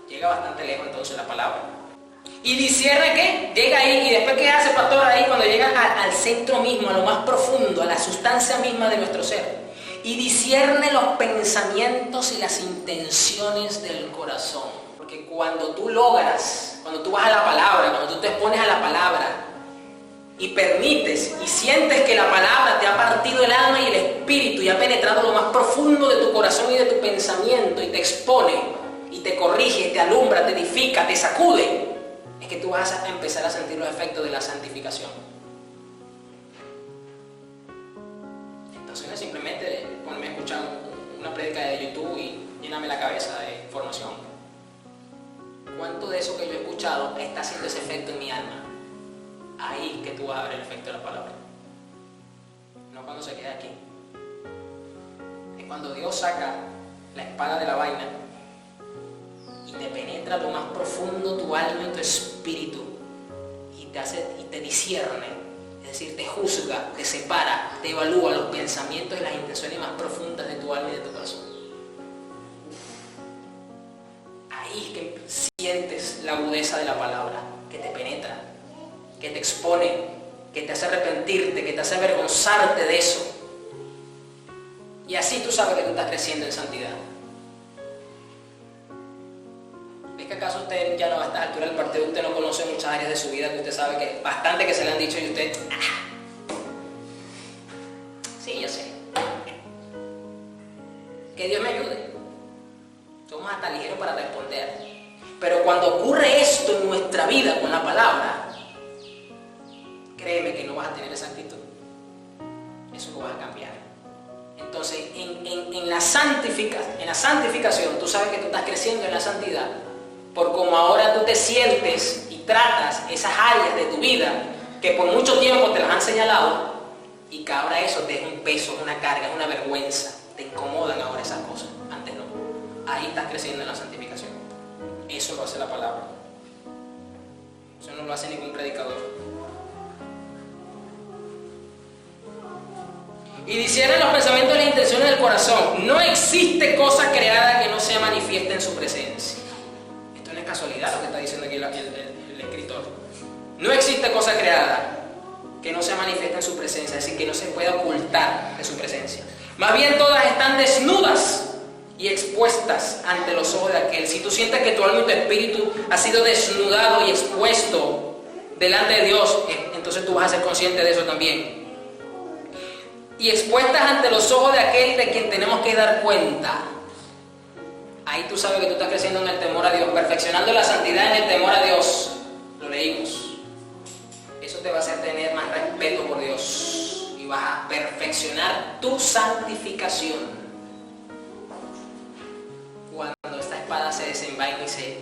Llega bastante lejos entonces la palabra. Y discierne ¿qué? Llega ahí, y después ¿qué hace, pastor? Ahí cuando llega al centro mismo, a lo más profundo, a la sustancia misma de nuestro ser. Y discierne los pensamientos y las intenciones del corazón. Porque cuando tú logras, cuando tú vas a la palabra, cuando tú te expones a la palabra y permites y sientes que la palabra te ha partido el alma y el espíritu y ha penetrado lo más profundo de tu corazón y de tu pensamiento y te expone y te corrige, te alumbra, te edifica, te sacude, es que tú vas a empezar a sentir los efectos de la santificación. Entonces no es simplemente ponerme a escuchar una prédica de YouTube y llenarme la cabeza de información. ¿Cuánto de eso que yo he escuchado está haciendo ese efecto en mi alma? Ahí que tú vas a ver el efecto de la palabra. No cuando se queda aquí. Es cuando Dios saca la espada de la vaina y te penetra lo más profundo tu alma y tu espíritu y te discierne, es decir, te juzga, te separa, te evalúa los pensamientos y las intenciones más profundas de tu alma y de tu corazón. Ahí es que sientes la agudeza de la palabra, que te penetra, que te expone, que te hace arrepentirte, que te hace avergonzarte de eso. Y así tú sabes que tú estás creciendo en santidad. ¿Es que acaso usted ya no, a esta altura del partido, usted no conoce muchas áreas de su vida que usted sabe que bastante que se le han dicho y usted... Sí, yo sé. Que Dios me ayude. Somos hasta ligeros para responder. Pero cuando ocurre esto en nuestra vida con la palabra, créeme que no vas a tener esa actitud. Eso lo vas a cambiar. Entonces, en la santificación, tú sabes que tú estás creciendo en la santidad, por como ahora tú te sientes y tratas esas áreas de tu vida que por mucho tiempo te las han señalado, y que ahora eso te es un peso, es una carga, es una vergüenza, te incomodan ahora esas cosas, antes no. Ahí estás creciendo en la santificación. Eso lo hace la palabra. Eso no lo hace ningún predicador. Y discierne los pensamientos y las intenciones del corazón. No existe cosa creada que no sea manifiesta en su presencia. Esto no es casualidad lo que está diciendo aquí el escritor. No existe cosa creada que no sea manifiesta en su presencia, es decir, que no se pueda ocultar de su presencia. Más bien todas están desnudas y expuestas ante los ojos de aquel. Si tú sientes que tu alma y tu espíritu ha sido desnudado y expuesto delante de Dios, entonces tú vas a ser consciente de eso también. Y expuestas ante los ojos de aquel de quien tenemos que dar cuenta. Ahí tú sabes que tú estás creciendo en el temor a Dios, perfeccionando la santidad en el temor a Dios. Lo leímos. Eso te va a hacer tener más respeto por Dios y vas a perfeccionar tu santificación. Cuando esta espada se desenvaine y se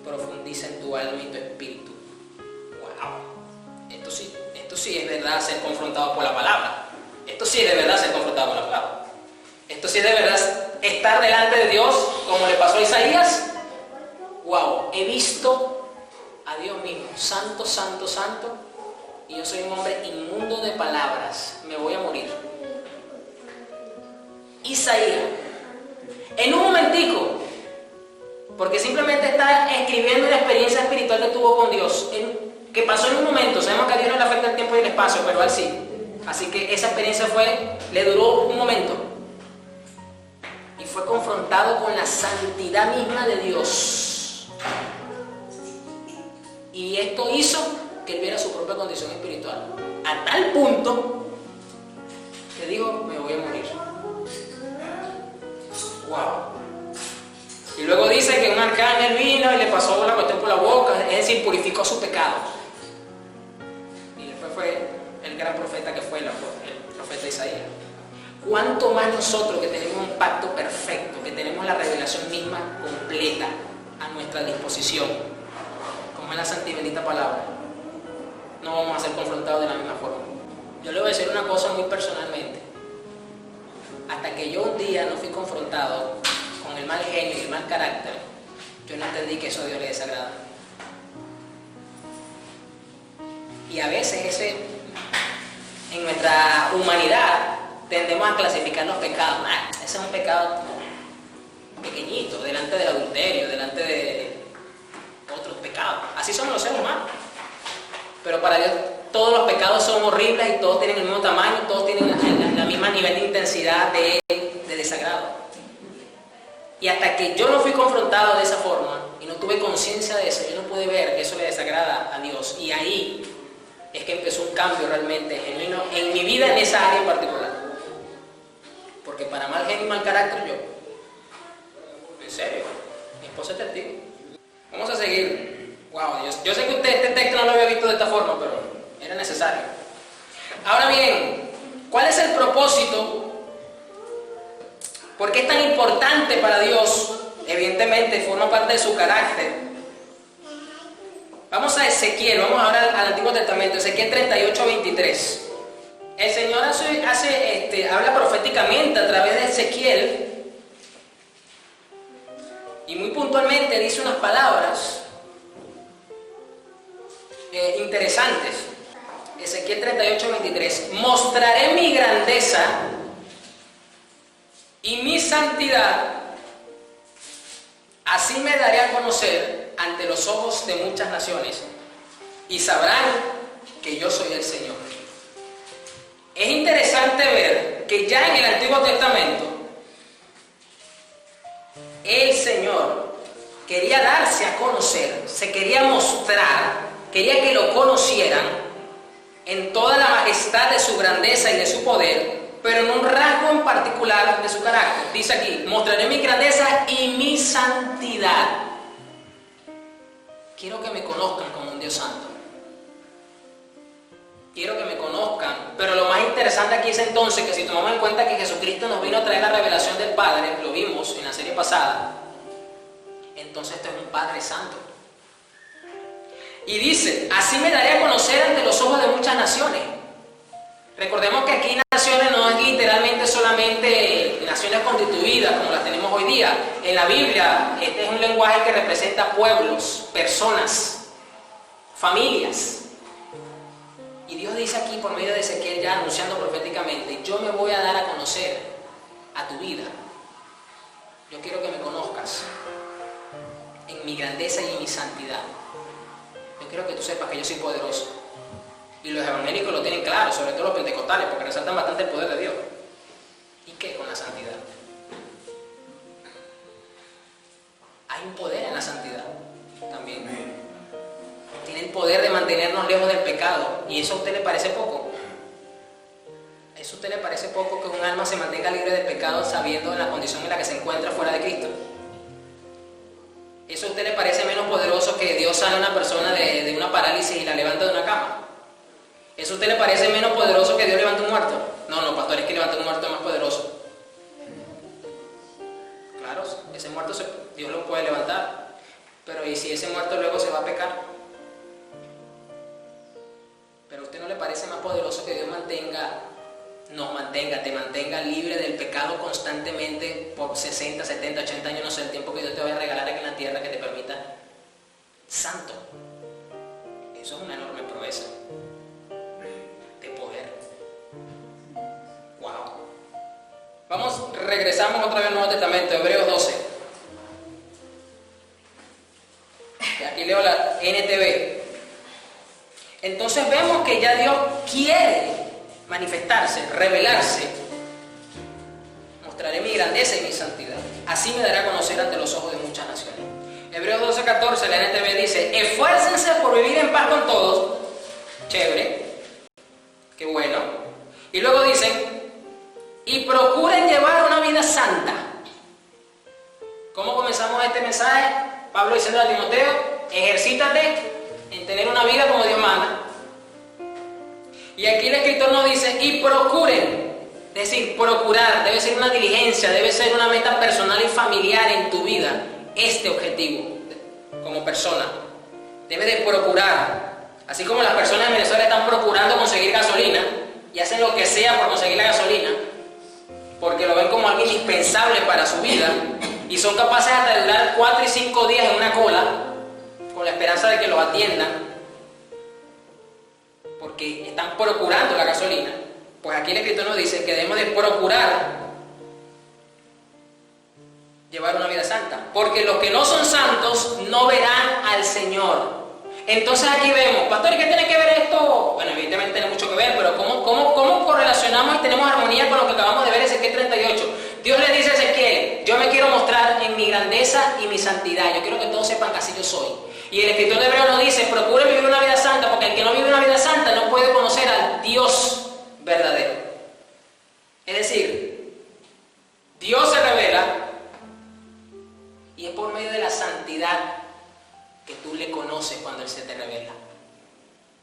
profundiza en tu alma y tu espíritu. ¡Wow! Esto sí es verdad ser confrontado por la palabra. Esto sí es de verdad ser confrontado por la palabra. Esto sí es de verdad estar delante de Dios, como le pasó a Isaías. ¡Wow! He visto a Dios mismo, santo, santo, santo, y yo soy un hombre inmundo de palabras, me voy a morir. Isaías, en un momentico, porque simplemente está escribiendo una experiencia espiritual que tuvo con Dios, que pasó en un momento. Sabemos que a Dios no le afecta el tiempo y el espacio, pero a él sí. Así que esa experiencia le duró un momento, y fue confrontado con la santidad misma de Dios. Y esto hizo que él viera su propia condición espiritual, a tal punto que dijo, me voy a morir. ¡Wow! Y luego dice que un arcángel vino y le pasó la cuestión por la boca, es decir, purificó su pecado. Y después fue el gran profeta que fue el profeta Isaías. ¿Cuánto más nosotros que tenemos un pacto perfecto, que tenemos la revelación misma completa a nuestra disposición, como es la santa y bendita palabra, no vamos a ser confrontados de la misma forma? Yo le voy a decir una cosa muy personalmente. Hasta que yo un día no fui confrontado con el mal genio y el mal carácter, yo no entendí que eso a Dios le desagrada. Y a veces en nuestra humanidad tendemos a clasificar los pecados. Ese es un pecado pequeñito, delante del adulterio, delante de otros pecados. Así somos los seres humanos. Pero para Dios todos los pecados son horribles y todos tienen el mismo tamaño, todos tienen la misma nivel de intensidad de desagrado. Y hasta que yo no fui confrontado de esa forma y no tuve conciencia de eso, yo no pude ver que eso le desagrada a Dios. Y ahí es que empezó un cambio realmente genuino en mi vida, en esa área en particular. Porque para mal genio y mal carácter yo, en serio, mi esposa es testigo. Vamos a seguir. Wow, yo sé que usted este texto no lo había visto de esta forma, pero era necesario. Ahora bien, ¿cuál es el propósito? ¿Por qué es tan importante para Dios? Evidentemente forma parte de su carácter. Vamos a Ezequiel, vamos ahora al Antiguo Testamento, Ezequiel 38:23. El Señor habla proféticamente a través de Ezequiel y muy puntualmente dice unas palabras interesantes. Ezequiel 38:23. Mostraré mi grandeza y mi santidad, así me daré a conocer ante los ojos de muchas naciones y sabrán que yo soy el Señor. Es interesante ver que ya en el Antiguo Testamento el Señor quería darse a conocer, se quería mostrar, quería que lo conocieran en toda la majestad de su grandeza y de su poder, pero en un rasgo en particular de su carácter. Dice aquí, mostraré mi grandeza y mi santidad. Quiero que me conozcan como un Dios santo. Quiero que me conozcan, pero lo más interesante aquí es entonces que si tomamos en cuenta que Jesucristo nos vino a traer la revelación del Padre, lo vimos en la serie pasada, entonces esto es un Padre santo. Y dice, así me daré a conocer ante los ojos de muchas naciones. Recordemos que aquí naciones no es literalmente solamente naciones constituidas como las tenemos hoy día. En la Biblia este es un lenguaje que representa pueblos, personas, familias. Y Dios dice aquí por medio de Ezequiel, ya anunciando proféticamente, yo me voy a dar a conocer a tu vida. Yo quiero que me conozcas en mi grandeza y en mi santidad. Yo quiero que tú sepas que yo soy poderoso. Y los evangélicos lo tienen claro, sobre todo los pentecostales, porque resaltan bastante el poder de Dios. ¿Y qué con la santidad? Hay un poder en la santidad también. Tiene el poder de mantenernos lejos del pecado. ¿Y eso a usted le parece poco? ¿Eso a usted le parece poco que un alma se mantenga libre del pecado sabiendo en la condición en la que se encuentra fuera de Cristo? ¿Eso a usted le parece menos poderoso que Dios sane a una persona de una parálisis y la levanta de una cama? ¿Eso a usted le parece menos poderoso que Dios levanta un muerto? No, pastor, es que levantar un muerto es más poderoso. Claro, ese muerto Dios lo puede levantar. Pero ¿y si ese muerto luego se va a pecar? ¿Pero a usted no le parece más poderoso que Dios te mantenga libre del pecado constantemente por 60, 70, 80 años, no sé, el tiempo que Dios te vaya a regalar aquí en la tierra, que te permita santo? Eso es una enorme proeza de poder. Wow. Regresamos otra vez al Nuevo Testamento, Hebreos 12. Aquí leo la NTV. Entonces vemos que ya Dios quiere manifestarse, revelarse. Mostraré mi grandeza y mi santidad. Así me dará a conocer ante los ojos de muchas naciones. Hebreos 12:14, la NTV dice, esfuércense por vivir en paz con todos. Chévere. Qué bueno. Y luego dicen, y procuren llevar una vida santa. ¿Cómo comenzamos empezamos este mensaje, Pablo diciendo a Timoteo, ejercítate en tener una vida como Dios manda. Y aquí el escritor nos dice, y procuren, es decir, procurar, debe ser una diligencia, debe ser una meta personal y familiar en tu vida, este objetivo como persona. Debe de procurar, así como las personas en Venezuela están procurando conseguir gasolina y hacen lo que sea por conseguir la gasolina, porque lo ven como algo indispensable para su vida y son capaces hasta de durar 4 y 5 días en una cola con la esperanza de que los atiendan porque están procurando la gasolina. Pues aquí el escritor nos dice que debemos de procurar llevar una vida santa, porque los que no son santos no verán al Señor. Entonces aquí vemos, pastor, ¿y qué tiene que ver esto? Bueno, evidentemente tiene mucho que ver, pero ¿cómo correlacionamos y tenemos armonía con lo que acabamos de ver en Ezequiel 38? Dios le dice a Ezequiel, yo me quiero mostrar en mi grandeza y mi santidad, yo quiero que todos sepan que así yo soy. Y el escritor de Hebreo nos dice, procure vivir una vida santa, porque el que no vive una vida santa no puede conocer al Dios verdadero. Es decir, Dios se revela y es por medio de la santidad que tú le conoces cuando Él se te revela.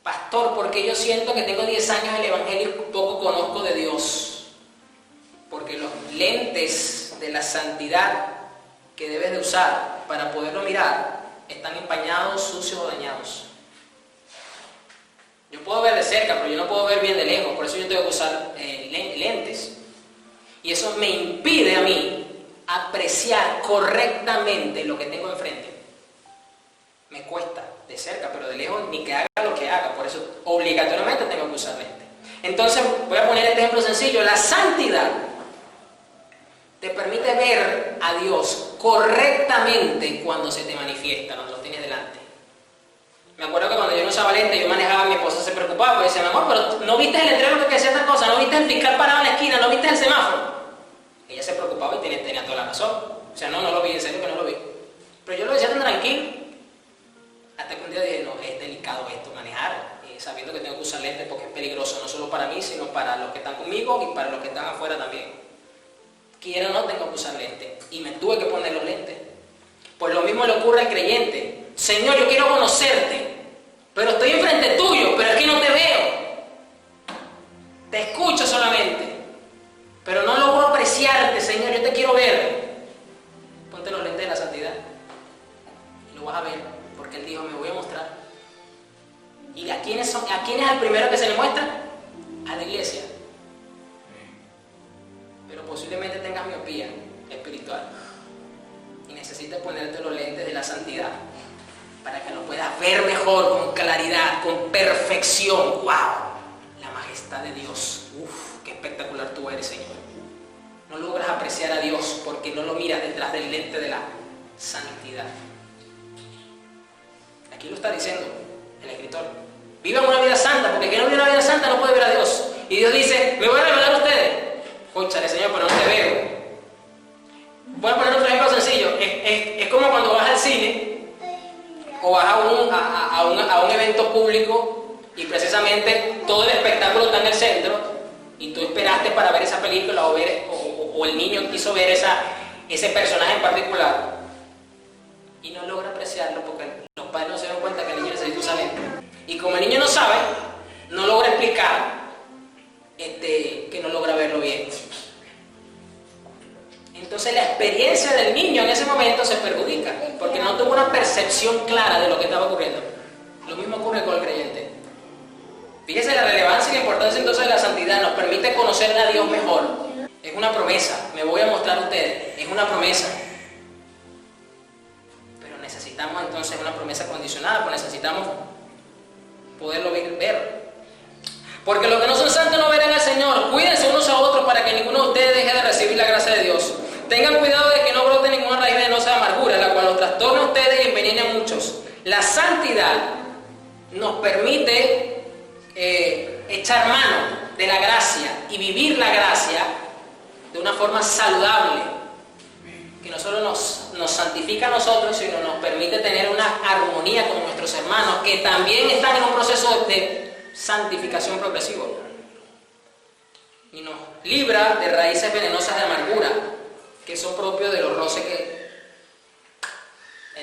Pastor, porque yo siento que tengo 10 años en el Evangelio y poco conozco de Dios. Porque los lentes de la santidad que debes de usar para poderlo mirar están empañados, sucios o dañados. Yo puedo ver de cerca, pero yo no puedo ver bien de lejos, por eso yo tengo que usar lentes. Y eso me impide a mí apreciar correctamente lo que tengo enfrente. Me cuesta de cerca, pero de lejos ni que haga lo que haga, por eso obligatoriamente tengo que usar lentes. Entonces voy a poner este ejemplo sencillo. La santidad te permite ver a Dios correctamente cuando se te manifiesta, cuando lo tienes delante. Me acuerdo que cuando yo no usaba lentes, yo manejaba, mi esposa se preocupaba, porque decía, mi amor, pero ¿no viste el letrero que decía esta cosa? ¿No viste el fiscal parado en la esquina? ¿No viste el semáforo? Ella se preocupaba y tenía toda la razón. O sea, no lo vi, en serio que no lo vi. Pero yo lo decía tan tranquilo, hasta que un día dije, no, es delicado esto, manejar, sabiendo que tengo que usar lentes porque es peligroso, no solo para mí, sino para los que están conmigo y para los que están afuera también. Quiera o no, tengo que usar lentes. Y me tuve que poner los lentes. Pues lo mismo le ocurre al creyente. Señor, yo quiero conocerte, pero estoy enfrente tuyo, pero es que no te veo. Te escucho solamente, pero no logro apreciarte, Señor, yo te quiero ver. Ponte los lentes de la santidad y lo vas a ver, porque Él dijo, me voy a mostrar. ¿Y a quién es el primero que se le muestra? A la iglesia. Pero posiblemente tengas miopía espiritual y necesitas ponerte los lentes de la santidad para que lo puedas ver mejor, con claridad, con perfección. ¡Wow! La majestad de Dios. ¡Uf! ¡Qué espectacular tú eres, Señor! No logras apreciar a Dios porque no lo miras detrás del lente de la santidad. Aquí lo está diciendo el escritor. Vivan una vida santa, porque el que no vive una vida santa no puede ver a Dios. Y Dios dice, me voy a revelar a ustedes. Cónchale, Señor, pero no te veo. Voy a poner otro ejemplo sencillo. Es como cuando vas al cine o vas a un evento público y precisamente todo el espectáculo está en el centro y tú esperaste para ver esa película o el niño quiso ver ese personaje en particular y no logra apreciarlo porque los padres no se dan cuenta que el niño necesita usar lentes. Y como el niño no sabe, no logra explicar que no logra verlo bien. Entonces la experiencia del niño en ese momento se perjudica porque no tuvo una percepción clara de lo que estaba ocurriendo. Lo mismo ocurre con el creyente. Fíjese la relevancia y la importancia entonces de la santidad. Nos permite conocer a Dios mejor. Es una promesa. Me voy a mostrar a ustedes. Es una promesa. Pero necesitamos entonces una promesa condicionada, pues necesitamos poderlo ver. Porque los que no son santos no verán al Señor. Cuídense unos a otros para que ninguno de ustedes deje de recibir la gracia de Dios. Tengan cuidado de que no brote ninguna raíz venenosa de amargura, la cual los trastorne a ustedes y envenene a muchos. La santidad nos permite echar mano de la gracia y vivir la gracia de una forma saludable, que no solo nos santifica a nosotros, sino nos permite tener una armonía con nuestros hermanos que también están en un proceso de santificación progresivo y nos libra de raíces venenosas de amargura que son propios de los roces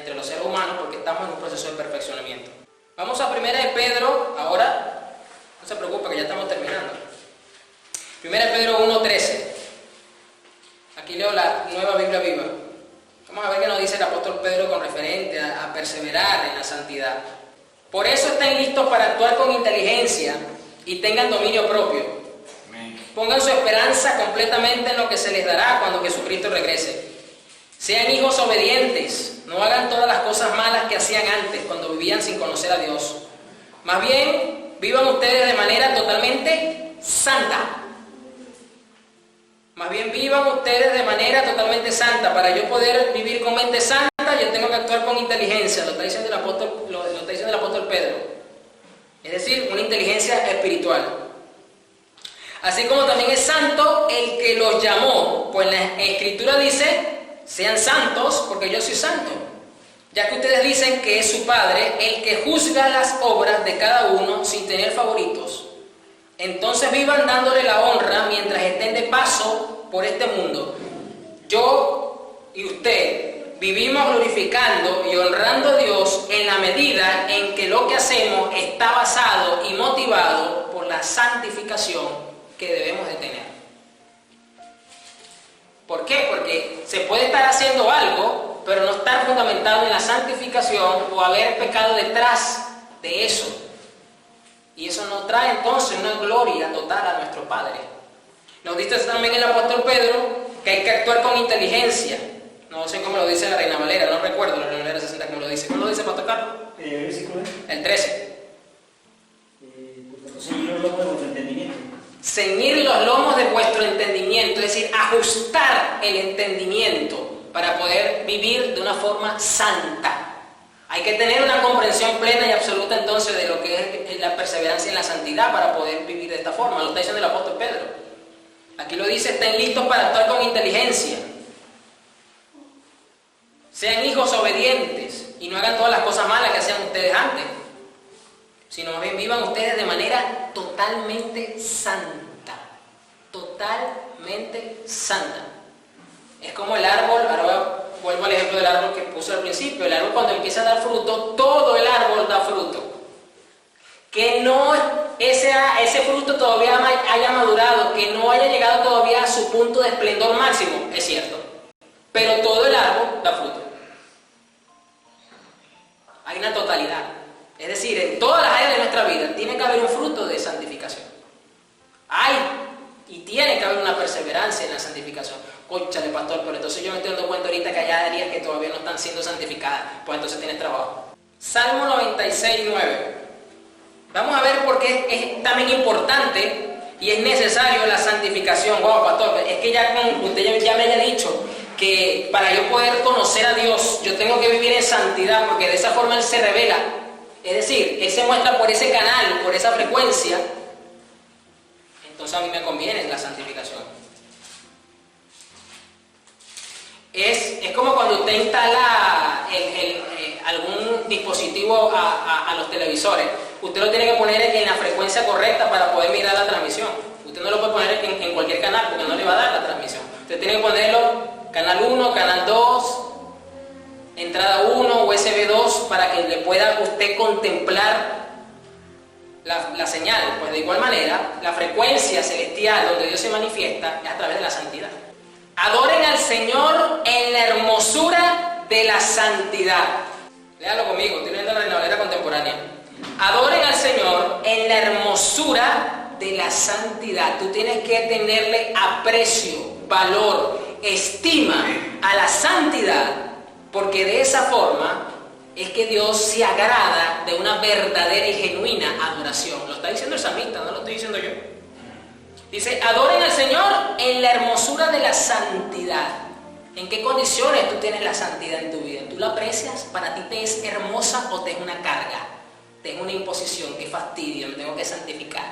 entre los seres humanos porque estamos en un proceso de perfeccionamiento. Vamos a 1 de Pedro, ahora, no se preocupe que ya estamos terminando. 1 de Pedro 1:13. Aquí leo la Nueva Biblia Viva. Vamos a ver qué nos dice el apóstol Pedro con referente a perseverar en la santidad. Por eso estén listos para actuar con inteligencia y tengan dominio propio. Pongan su esperanza completamente en lo que se les dará cuando Jesucristo regrese. Sean hijos obedientes, no hagan todas las cosas malas que hacían antes cuando vivían sin conocer a Dios. Más bien, vivan ustedes de manera totalmente santa. Más bien vivan ustedes de manera totalmente santa. Para yo poder vivir con mente santa, yo tengo que actuar con inteligencia. Lo está diciendo el apóstol Pedro. Es decir, una inteligencia espiritual. Así como también es santo el que los llamó. Pues la Escritura dice, sean santos porque yo soy santo. Ya que ustedes dicen que es su Padre el que juzga las obras de cada uno sin tener favoritos. Entonces vivan dándole la honra mientras estén de paso por este mundo. Yo y usted vivimos glorificando y honrando a Dios en la medida en que lo que hacemos está basado y motivado por la santificación que debemos de tener. ¿Por qué? Porque se puede estar haciendo algo, pero no estar fundamentado en la santificación o haber pecado detrás de eso. Y eso nos trae entonces una gloria total a nuestro Padre. Nos dice también el apóstol Pedro que hay que actuar con inteligencia. No sé cómo lo dice la Reina Valera, no recuerdo la Reina Valera 60 cómo lo dice. ¿Cómo lo dice, Pastor Carlos? El 13. Ceñir los lomos de vuestro entendimiento. Ceñir los lomos de vuestro entendimiento, es decir, ajustar el entendimiento para poder vivir de una forma santa. Hay que tener una comprensión plena y absoluta entonces de lo que es la perseverancia en la santidad para poder vivir de esta forma. Lo está diciendo el apóstol Pedro. Aquí lo dice, estén listos para actuar con inteligencia. Sean hijos obedientes y no hagan todas las cosas malas que hacían ustedes antes, sino más bien vivan ustedes de manera totalmente santa. Totalmente santa. Es como el árbol, ahora vuelvo al ejemplo del árbol que puse al principio. El árbol cuando empieza a dar fruto, todo el árbol da fruto. Que no ese fruto todavía haya madurado, que no haya llegado todavía a su punto de esplendor máximo, es cierto. Pero todo el árbol da fruto. Hay una totalidad. Es decir, en todas las áreas de nuestra vida tiene que haber un fruto de santificación. Hay y tiene que haber una perseverancia en la santificación. Cónchale, pastor, pero entonces yo me estoy dando cuenta ahorita que hay áreas que todavía no están siendo santificadas. Pues entonces tienes trabajo. Salmo 96:9. Vamos a ver por qué es también importante y es necesario la santificación. Wow, pastor, es que usted ya me haya dicho que para yo poder conocer a Dios, yo tengo que vivir en santidad, porque de esa forma Él se revela. Es decir, Él se muestra por ese canal, por esa frecuencia. Entonces a mí me conviene la santificación. Es como cuando usted instala algún dispositivo a los televisores. Usted lo tiene que poner en la frecuencia correcta para poder mirar la transmisión. Usted no lo puede poner en cualquier canal porque no le va a dar la transmisión. Usted tiene que ponerlo canal 1, canal 2, entrada 1, USB 2, para que le pueda usted contemplar la señal. Pues de igual manera, la frecuencia celestial donde Dios se manifiesta es a través de la santidad. Adoren al Señor en la hermosura de la santidad. Léalo conmigo, estoy leyendo la Reina Valera contemporánea. Adoren al Señor en la hermosura de la santidad. Tú tienes que tenerle aprecio, valor, estima a la santidad, porque de esa forma es que Dios se agrada de una verdadera y genuina adoración. Lo está diciendo el salmista, no lo estoy diciendo yo. Dice, adoren al Señor en la hermosura de la santidad. ¿En qué condiciones tú tienes la santidad en tu vida? ¿Tú la aprecias? ¿Para ti te es hermosa o te es una carga? ¿Te es una imposición? ¡Qué fastidio! Me tengo que santificar.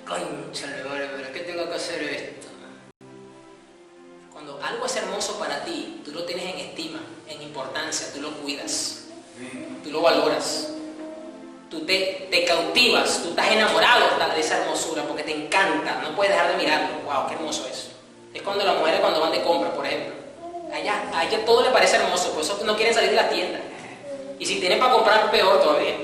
Cónchale, vale, pero es que tengo que hacer esto. Cuando algo es hermoso para ti, tú lo tienes en estima, en importancia, tú lo cuidas, tú lo valoras. Tú te cautivas, tú estás enamorado de esa hermosura porque te encanta, no puedes dejar de mirarlo. ¡Wow! ¡Qué hermoso es! Es cuando las mujeres cuando van de compra, por ejemplo. A ella todo le parece hermoso, por eso no quieren salir de la tienda. Y si tienen para comprar, peor todavía.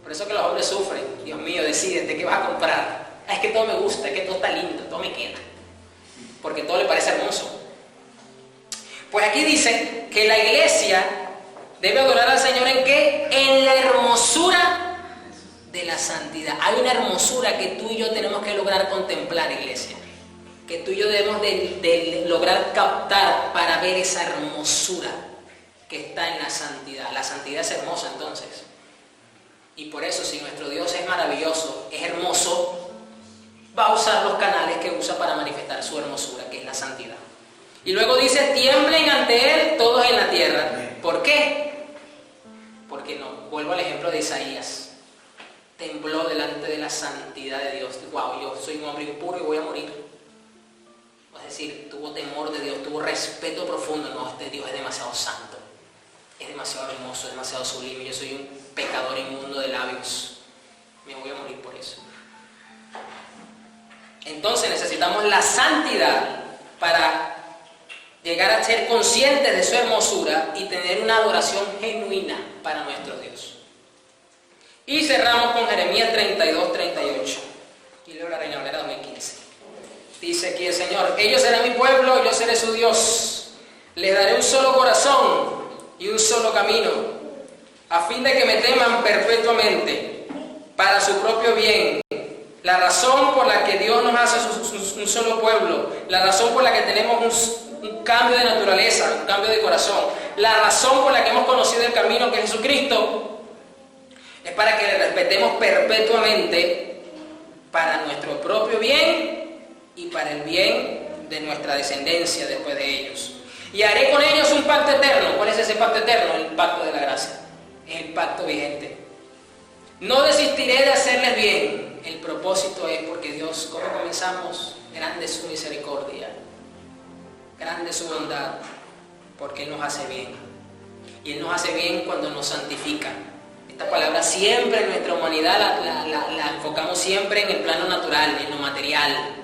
Por eso que los hombres sufren. Dios mío, decídete qué vas a comprar. Es que todo me gusta, es que todo está lindo, todo me queda. Porque todo le parece hermoso. Pues aquí dice que la iglesia debe adorar al Señor ¿en qué? En la hermosura de la santidad. Hay una hermosura que tú y yo tenemos que lograr contemplar, iglesia. Que tú y yo debemos de lograr captar para ver esa hermosura que está en la santidad. La santidad es hermosa entonces. Y por eso, si nuestro Dios es maravilloso, es hermoso, va a usar los canales que usa para manifestar su hermosura, que es la santidad. Y luego dice, tiemblen ante Él todos en la tierra. ¿Por qué? Porque no, vuelvo al ejemplo de Isaías. Tembló delante de la santidad de Dios. Wow, yo soy un hombre impuro y voy a morir. Es decir, tuvo temor de Dios, tuvo respeto profundo. No, este Dios es demasiado santo, es demasiado hermoso, es demasiado sublime. Yo soy un pecador inmundo de labios. Me voy a morir por eso. Entonces necesitamos la santidad para llegar a ser conscientes de su hermosura y tener una adoración genuina para nuestro Dios. Y cerramos con Jeremías 32:38. Y leo la Reina Valera 2015. Dice aquí el Señor, ellos serán mi pueblo, yo seré su Dios. Les daré un solo corazón y un solo camino, a fin de que me teman perpetuamente, para su propio bien. La razón por la que Dios nos hace un solo pueblo, la razón por la que tenemos un cambio de naturaleza, un cambio de corazón, la razón por la que hemos conocido el camino que es Jesucristo, es para que le respetemos perpetuamente para nuestro propio bien y para el bien de nuestra descendencia después de ellos. Y haré con ellos un pacto eterno. ¿Cuál es ese pacto eterno? El pacto de la gracia. Es el pacto vigente. No desistiré de hacerles bien. El propósito es porque Dios, ¿cómo comenzamos? Grande es su misericordia, grande es su bondad, porque Él nos hace bien. Y Él nos hace bien cuando nos santifica. Esta palabra siempre en nuestra humanidad la enfocamos siempre en el plano natural, en lo material.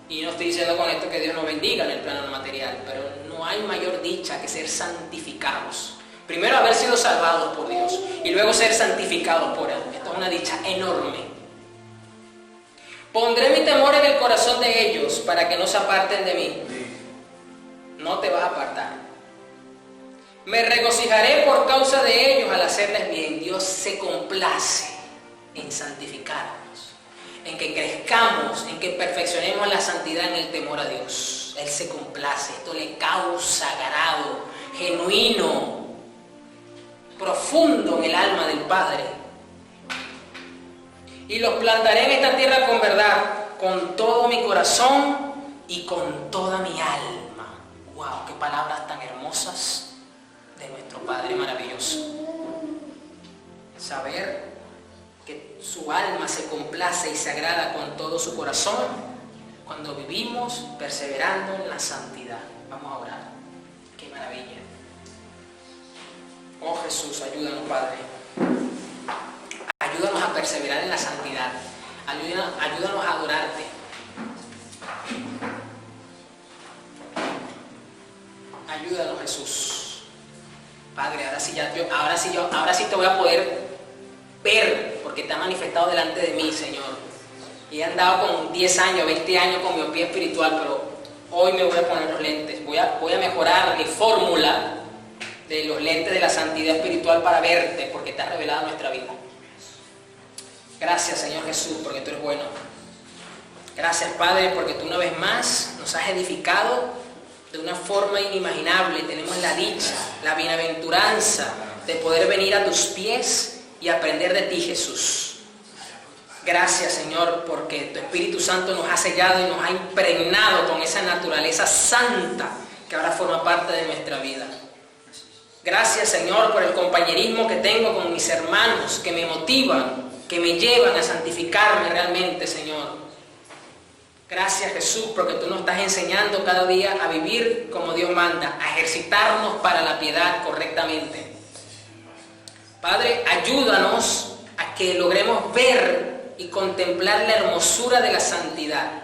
Y no estoy diciendo con esto que Dios nos bendiga en el plano material, pero no hay mayor dicha que ser santificados. Primero haber sido salvados por Dios y luego ser santificados por Él. Esto es una dicha enorme. Pondré mi temor en el corazón de ellos para que no se aparten de mí. No te vas a apartar. Me regocijaré por causa de ellos al hacerles bien. Dios se complace en santificarnos, en que crezcamos, en que perfeccionemos la santidad en el temor a Dios. Él se complace. Esto le causa agrado genuino, profundo en el alma del Padre. Y los plantaré en esta tierra con verdad, con todo mi corazón y con toda mi alma. ¡Wow! ¡Qué palabras tan hermosas de nuestro Padre maravilloso! Saber que su alma se complace y se agrada con todo su corazón cuando vivimos perseverando en la santidad. Vamos a orar. ¡Qué maravilla! Oh Jesús, ayúdanos, Padre. Ayúdanos a perseverar en la santidad. Ayúdanos a adorarte. Ayúdanos, Jesús. Padre, ahora sí te voy a poder ver, porque te ha manifestado delante de mí, Señor. Y he andado con 10 años, 20 años con miopía espiritual, pero hoy me voy a poner los lentes. Voy a mejorar mi fórmula de los lentes de la santidad espiritual para verte, porque te has revelado nuestra vida. Gracias, Señor Jesús, porque tú eres bueno. Gracias, Padre, porque tú una vez más nos has edificado de una forma inimaginable. Tenemos la dicha, la bienaventuranza de poder venir a tus pies y aprender de ti, Jesús. Gracias, Señor, porque tu Espíritu Santo nos ha sellado y nos ha impregnado con esa naturaleza santa que ahora forma parte de nuestra vida. Gracias, Señor, por el compañerismo que tengo con mis hermanos, que me motivan, que me llevan a santificarme realmente, Señor. Gracias, Jesús, porque tú nos estás enseñando cada día a vivir como Dios manda, a ejercitarnos para la piedad correctamente. Padre, ayúdanos a que logremos ver y contemplar la hermosura de la santidad.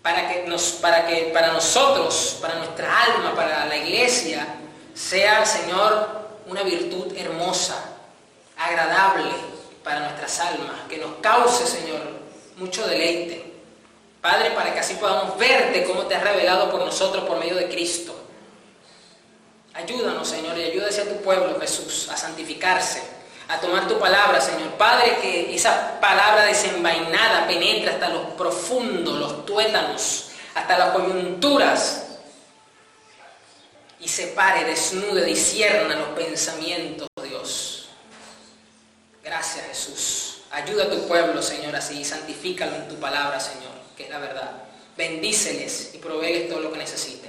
para nosotros, para nuestra alma, para la iglesia, sea, Señor, una virtud hermosa, agradable para nuestras almas, que nos cause, Señor, mucho deleite. Padre, para que así podamos verte cómo te has revelado por nosotros por medio de Cristo. Ayúdanos, Señor, y ayúdase a tu pueblo, Jesús, a santificarse, a tomar tu palabra, Señor. Padre, que esa palabra desenvainada penetre hasta los profundos, los tuétanos, hasta las coyunturas, y separe, desnude, discierna los pensamientos, Dios. Gracias, Jesús. Ayuda a tu pueblo, Señor, así, y santifícalo en tu palabra, Señor, que es la verdad. Bendíceles y provéeles todo lo que necesitan.